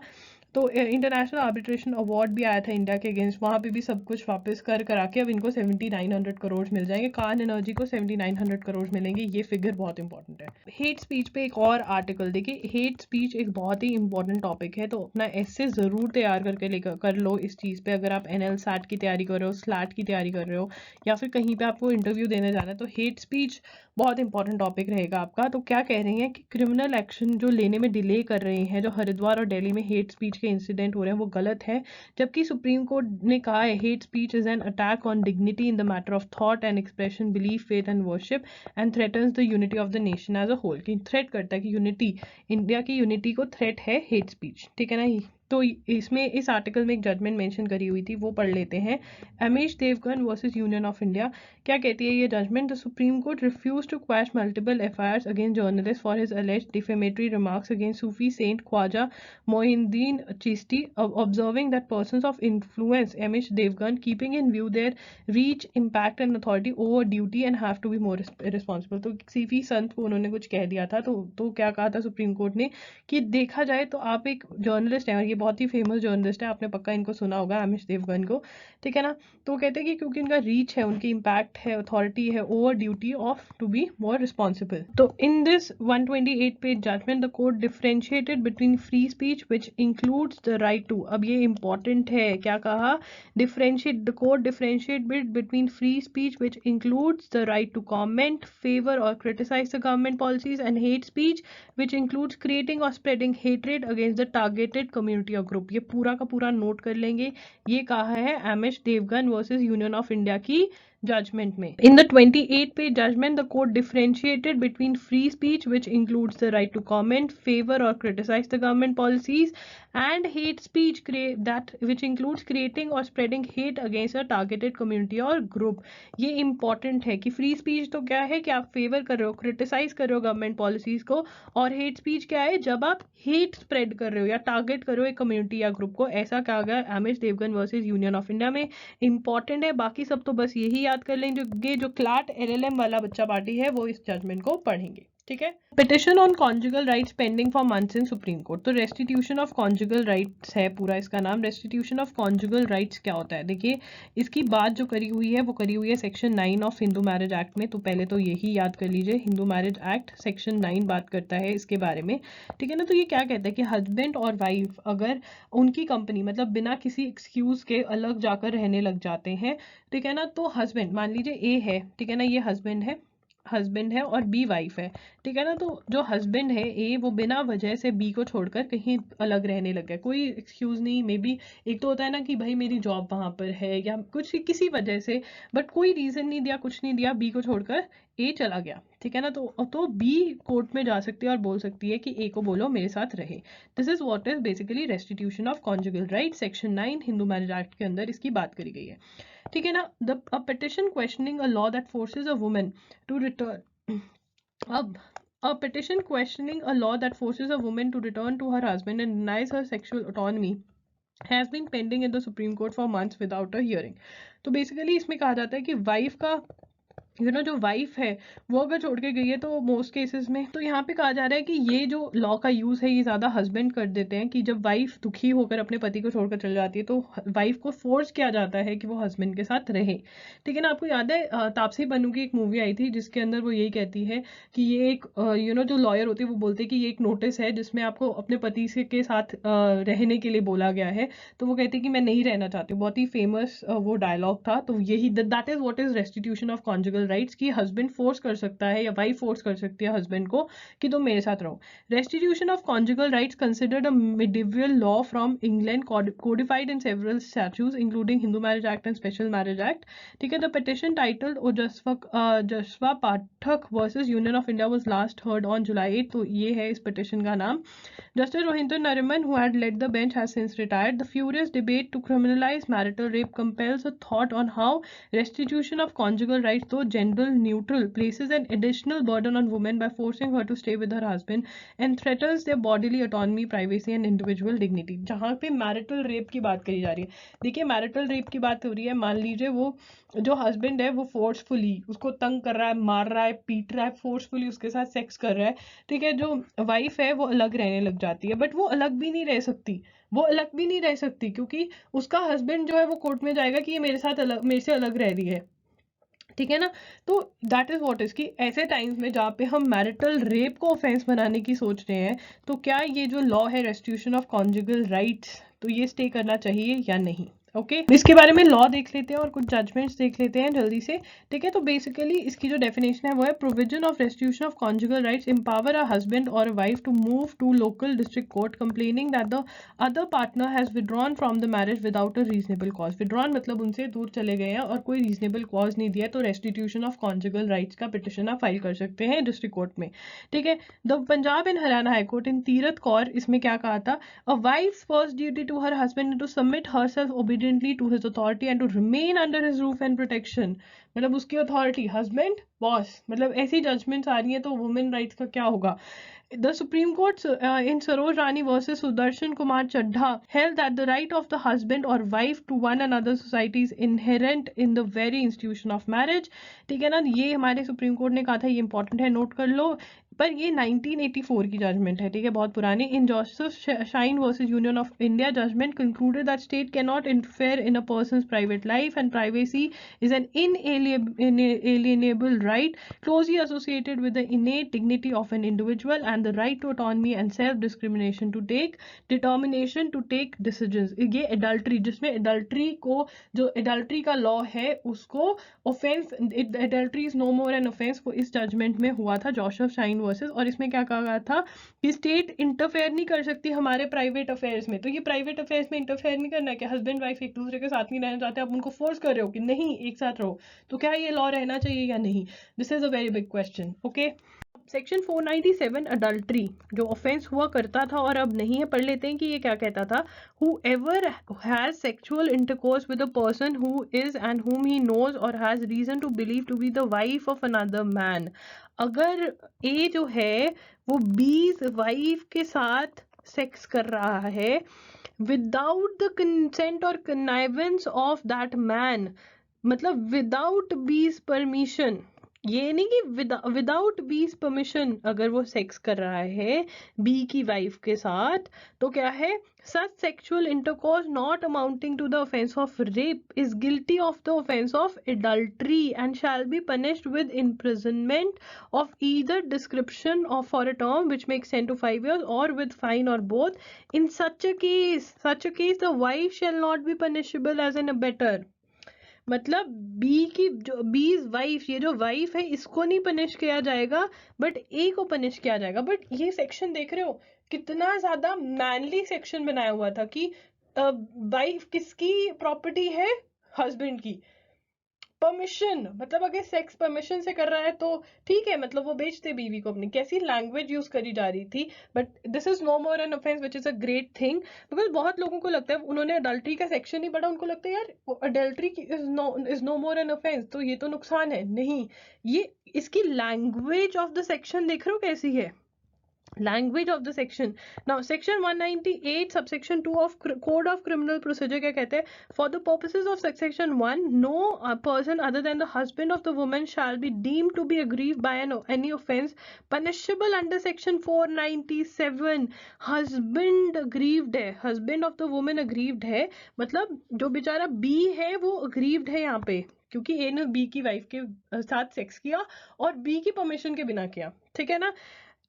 तो इंटरनेशनल आर्बिट्रेशन अवार्ड भी आया था इंडिया के अगेंस्ट, वहाँ पे भी सब कुछ वापस करा के अब इनको 7900 करोड़ मिल जाएंगे. कान एनर्जी को 7900 करोड़ मिलेंगे, ये फिगर बहुत इंपॉर्टेंट है. हेट स्पीच पे एक और आर्टिकल देखिए. हेट स्पीच एक बहुत ही इंपॉर्टेंट टॉपिक है, तो अपना ऐसे ज़रूर तैयार करके लेकर कर लो इस चीज़ पे. अगर आप NL SAT की तैयारी कर रहे हो, स्लैट की तैयारी कर रहे हो, या फिर कहीं पे आपको इंटरव्यू देने जाना है, तो हेट स्पीच बहुत इंपॉर्टेंट टॉपिक रहेगा आपका. तो क्या कह रहे हैं कि क्रिमिनल एक्शन जो लेने में डिले कर रहे हैं, जो हरिद्वार और दिल्ली में हेट स्पीच के इंसिडेंट हो रहे हैं, वो गलत है. जबकि सुप्रीम कोर्ट ने कहा है hate speech is an attack on dignity in the matter of thought and expression, belief, faith and worship and threatens the unity of the nation as a whole. कि थ्रेट करता है कि unity, India की unity को threat है hate speech, ठीक है ना. तो इसमें इस आर्टिकल में एक जजमेंट मेंशन करी हुई थी, वो पढ़ लेते हैं. Amish Devgan versus union of India. क्या कहती है ये judgment, the supreme Court refuse to quash multiple FIRs against journalist for his alleged defamatory remarks against Sufi saint Khwaja Mohiuddin Chishti, observing that persons of influence, Amish Devgan, keeping in view their reach, impact and authority over duty and have to be more responsible. तो सूफी संत को उन्होंने कुछ कह दिया था, तो क्या कहा था सुप्रीम कोर्ट ने कि देखा जाए तो आप एक जर्नलिस्ट हैं और ये बहुत ही फेमस जर्नलिस्ट है, आपने पक्का इनको सुना होगा, आमिश देवगन को, ठीक है ना। तो कहते हैं कि क्योंकि उनका रीच है, उनकी इम्पैक्ट है, अथॉरिटी है over duty of to be more responsible. तो in this 128 page judgment the court differentiated between free speech which includes the right to, अब ये इंपॉर्टेंट है, क्या कहा, differentiate, the court differentiate between free speech which includes the right to comment, favour और criticise the government policies, and hate speech which includes creating or spreading hatred against the targeted community or group। ये पूरा का पूरा note कर लेंगे, ये कहा है Amish Devgan versus union of India की जजमेंट में। In the 28 page judgment the court differentiated between free speech which includes the right to comment, favour और criticise the government policies, and hate speech that which includes creating और spreading hate against a targeted community और group. ये important है कि free speech तो क्या है कि आप फेवर कर रहे हो, क्रिटिसाइज कर रहे हो गवर्नमेंट पॉलिसीज को, और हेट स्पीच क्या है, जब आप हेट स्प्रेड कर रहे हो या टारगेट कर रहे हो एक कम्युनिटी या ग्रुप को। ऐसा कहा गया Amish Devgan versus union of India में, इंपॉर्टेंट है। बाकी सब तो बस यही याद कर लेंगे, जो क्लार्क LLM वाला बच्चा पार्टी है वो इस जजमेंट को पढ़ेंगे, ठीक है। Petition on conjugal rights pending for months in supreme court. तो रेस्टिट्यूशन ऑफ कॉन्जुगल राइट्स है पूरा इसका नाम। रेस्टिट्यूशन ऑफ कॉन्जुगल राइट्स क्या होता है, देखिए इसकी बात जो करी हुई है वो करी हुई है section 9 of Hindu marriage act में। तो पहले तो यही याद कर लीजिए, हिंदू मैरिज एक्ट सेक्शन 9 बात करता है इसके बारे में, ठीक है ना। तो ये क्या कहता है कि हस्बैंड और वाइफ अगर उनकी कंपनी मतलब बिना किसी एक्सक्यूज के अलग जाकर रहने लग जाते हैं, ठीक है ना, तो हस्बैंड मान लीजिए ए है, ठीक है ना, ये हस्बैंड है और बी वाइफ है, ठीक है ना। तो जो हस्बैंड है ए, वो बिना वजह से बी को छोड़कर कहीं अलग रहने लग गया, कोई एक्सक्यूज नहीं, मे बी एक तो होता है ना कि भाई मेरी जॉब वहां पर है या कुछ किसी वजह से, बट कोई रीजन नहीं दिया, कुछ नहीं दिया, बी को छोड़कर ए चला गया, ठीक है ना। तो बी कोर्ट में जा सकती है और बोल सकती है कि ए को बोलो मेरे साथ रहे। This is what is basically restitution of conjugal right, section 9 Hindu marriage act के अंदर इसकी बात करी गई है, ठीक है ना। A petition questioning a law that forces a woman to return, अब a petition questioning a law that forces a woman to return to her husband and denies her sexual autonomy has been pending in the Supreme Court for months without a hearing। तो basically इसमें कहा जाता है कि wife का जो wife है वो अगर छोड़ के गई है तो मोस्ट केसेस में तो यहाँ पे कहा जा रहा है कि ये जो लॉ का यूज है ये ज्यादा हस्बैंड कर देते हैं कि जब वाइफ दुखी होकर अपने पति को छोड़कर चल जाती है तो वाइफ को फोर्स किया जाता है कि वो हस्बैंड के साथ रहे, ठीक है ना। आपको याद है तापसी पन्नू की एक मूवी आई थी जिसके अंदर वो यही कहती है कि ये एक जो लॉयर होती है वो बोलते हैं कि ये एक नोटिस है जिसमें आपको अपने पति से के साथ रहने के लिए बोला गया है, तो वो कहती है कि मैं नहीं रहना चाहती हूँ। बहुत ही फेमस वो डायलॉग था। तो यही that is what is restitution of conjugal rights की हस्बैंड फोर्स कर सकता है या वाइफ फोर्स कर सकती है हस्बैंड को कि तुम मेरे साथ रहो। Restitution of conjugal rights considered a medieval law from England codified in several statutes including Hindu marriage act and special marriage act, ठीक है। The petition titled Ojaswa Pathak versus union of India was last heard on July 8। तो ये है इस petition का नाम। Justice Rohinton Nariman, who had led the bench, has since retired. The furious debate to criminalize marital rape compels a thought on how restitution of conjugal rights, though gender neutral, places an additional burden on women by forcing her to stay with her husband and threatens their bodily autonomy, privacy and individual dignity। जहाँ पे marital rape की बात करी जा रही है, देखिए marital rape की बात हो रही है, मान लीजिए वो जो हस्बैंड है वो फोर्सफुली उसको तंग कर रहा है, मार रहा है, पीट रहा है, फोर्सफुली उसके साथ सेक्स कर रहा है, ठीक है। जो वाइफ है वो अलग रहने लग जाती है, बट वो अलग भी नहीं रह सकती, क्योंकि उसका हस्बैंड जो है वो कोर्ट में जाएगा कि ये मेरे से अलग रह रही है, ठीक है ना। तो दैट इज व्हाट इज कि ऐसे टाइम्स में जहाँ पे हम मैरिटल रेप को ऑफेंस बनाने की सोच रहे हैं, तो क्या ये जो लॉ है रेस्टिट्यूशन ऑफ कॉन्जुगल राइट्स, तो ये स्टे करना चाहिए या नहीं। ओके इसके बारे में लॉ देख लेते हैं और कुछ जजमेंट्स देख लेते हैं जल्दी से, ठीक है। तो बेसिकली इसकी जो डेफिनेशन है वो है provision of restitution of conjugal rights empower a husband और wife to move to local district court complaining that the other partner has withdrawn from the marriage without a reasonable cause. Withdrawn मतलब उनसे दूर चले गए हैं और कोई reasonable cause नहीं दिया, तो रेस्टिट्यूशन ऑफ कॉन्जुगल राइट्स का पिटिशन आप फाइल कर सकते हैं डिस्ट्रिक्ट कोर्ट में, ठीक है। The Punjab and Haryana high court in Tirath Kaur इसमें क्या कहा था, a wife's first duty to her husband to submit herself obediently to his authority and to remain under his roof and protection। मतलब उसकी अथॉरिटी हस्बैंड बॉस, मतलब ऐसी जजमेंट्स आ रही है तो वुमेन राइट्स का क्या होगा। The Supreme Court in Saroj Rani versus Sudarshan Kumar Chadha held that the right of the husband or wife to one another's society is inherent in the very institution of marriage, ठीक है ना। ये हमारे supreme court ने कहा था, ये important है, नोट कर लो। पर ये 1984 की जजमेंट है, ठीक है, बहुत पुरानी। In Joseph Shine versus union of India judgment concluded that state can not interfere in a person's private life and privacy is an inalienable right closely associated with the innate dignity of an individual and the right to autonomy and self-discrimination to take determination to take decisions। ये adultery, जिसमें adultery को, जो adultery का law है उसको offense, adultery is no more an offense, वो इस judgment में हुआ था जोसेफ शाइन वर्सेस। और इसमें क्या कहा गया था कि स्टेट इंटरफेयर नहीं कर सकती हमारे प्राइवेट अफेयर्स में। तो ये प्राइवेट अफेयर्स में इंटरफेयर नहीं करना है कि हस्बैंड वाइफ एक दूसरे के साथ नहीं रहना चाहते, आप उनको फोर्स कर रहे हो कि नहीं एक साथ रहो, तो क्या ये लॉ रहना चाहिए या नहीं? This is a very big question. Okay, section 497 adultery जो ऑफेंस हुआ करता था और अब नहीं है, पढ़ लेते हैं कि ये क्या कहता था। Whoever has sexual intercourse with a person who is and whom he knows or has reason to believe to be the wife of another man। अगर ए जो है वो बी's वाइफ के साथ सेक्स कर रहा है विदाउट द कंसेंट और कन्नाइवेंस ऑफ दैट मैन, मतलब विदाउट बी's परमिशन, ये नहीं कि विदाउट बी's परमिशन अगर वो सेक्स कर रहा है बी की वाइफ के साथ, तो क्या है, such sexual intercourse not amounting to the offense of rape is guilty of the offense of adultery and shall be punished with imprisonment of either description or for a term which makes 10 to 5 years or with fine or both। In such a case the wife shall not be punishable as an abettor। मतलब B की जो बी's wife, ये जो wife है इसको नहीं punish किया जाएगा बट ए को पनिश किया जाएगा। बट ये सेक्शन देख रहे हो कितना ज्यादा मैनली सेक्शन बनाया हुआ था कि वाइफ किसकी प्रॉपर्टी है, हस्बैंड की। परमिशन मतलब अगर सेक्स परमिशन से कर रहा है तो ठीक है, मतलब वो बेचते बीवी को अपनी, कैसी लैंग्वेज यूज करी जा रही थी। But this is no more an offence which is a great thing, because बहुत लोगों को लगता है, उन्होंने अडल्ट्री का सेक्शन नहीं पढ़ा, उनको लगता है यार adultery is no more an offence, तो ये तो नुकसान है। नहीं, ये इसकी लैंग्वेज ऑफ द सेक्शन देख रहे हो कैसी है, language of the section। Now section 198 subsection 2 of code of criminal procedure क्या कहते हैं, for the purposes of section 1 no person other than the husband of the woman shall be deemed to be aggrieved by any offense punishable under section 497। husband aggrieved है, husband of the woman aggrieved है, मतलब जो बेचारा B है वो aggrieved है यहाँ पे, क्योंकि ए ने बी की वाइफ के साथ सेक्स किया और बी की परमिशन के बिना किया, ठीक है ना,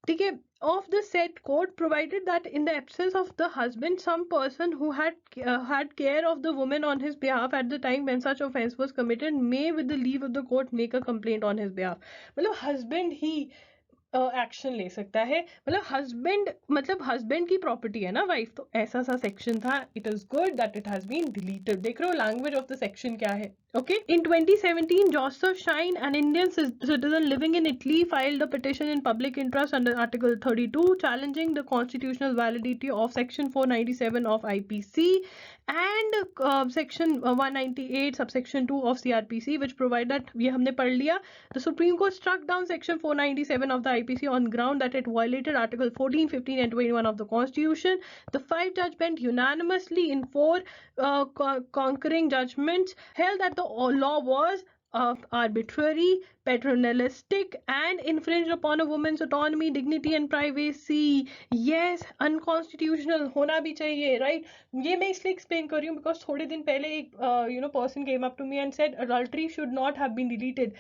ठीक है। of the said code provided that in the absence of the husband some person who had care of the woman on his behalf at the time when such offense was committed may with the leave of the court make a complaint on his behalf। मतलब husband ही action ले सकता है, मतलब husband की property है ना wife, तो ऐसा सा सेक्शन था। It is good that it has been deleted. देख रहे हो लैंग्वेज ऑफ द सेक्शन क्या है। Okay, in 2017, Joseph Shine, an Indian citizen living in Italy, filed a petition in public interest under Article 32, challenging the constitutional validity of Section 497 of IPC and Section 198, subsection 2 of CRPC, which provide that, ये हमने पढ़ लिया, the Supreme Court struck down Section 497 of the IPC on ground that it violated Article 14, 15 and 21 of the Constitution. The 5 judges bent unanimously in 4 concurring judgments held that the law was arbitrary, paternalistic and infringed upon a woman's autonomy, dignity and privacy। yes, unconstitutional होना भी चाहिए, right? ये मैं इसलिए explain कर रही हूँ because थोड़े दिन पहले एक person came up to me and said adultery should not have been deleted।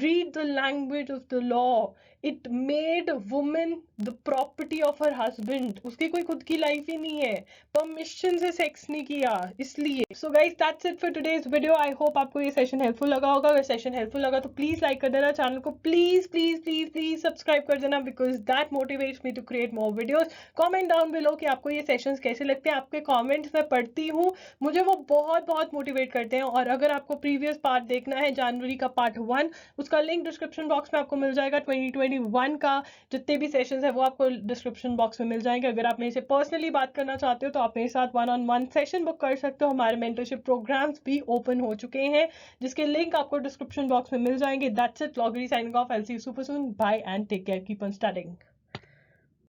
read the language of the law। it made woman the property of her husband। उसकी कोई खुद की लाइफ ही नहीं है, परमिशन से सेक्स नहीं किया इसलिए। so guys, that's it for today's video। I hope आपको ये सेशन हेल्पफुल लगा होगा। अगर सेशन हेल्पफुल लगा तो प्लीज लाइक कर देना, चैनल को please please please please subscribe कर देना, because that motivates me to create more videos. Comment down below कि आपको ये सेशंस कैसे लगते हैं, आपके कमेंट्स मैं पढ़ती हूँ, मुझे वो बहुत बहुत मोटिवेट करते हैं। और अगर आपको प्रीवियस पार्ट देखना है, जनवरी का पार्ट 1, उसका लिंक डिस्क्रिप्शन बॉक्स में आपको मिल जाएगा। 2021 का जितने भी सेशंस है वो आपको डिस्क्रिप्शन बॉक्स में मिल जाएंगे। अगर आप मेरे से पर्सनली बात करना चाहते हो तो आप मेरे साथ 1-on-1 सेशन बुक कर सकते हो। हमारे मेंटरशिप प्रोग्राम्स भी ओपन हो चुके हैं, जिसके लिंक आपको डिस्क्रिप्शन बॉक्स में मिल जाएंगे। That's it, Loggery signing off। I'll see you super soon. Bye and take care. Keep on studying.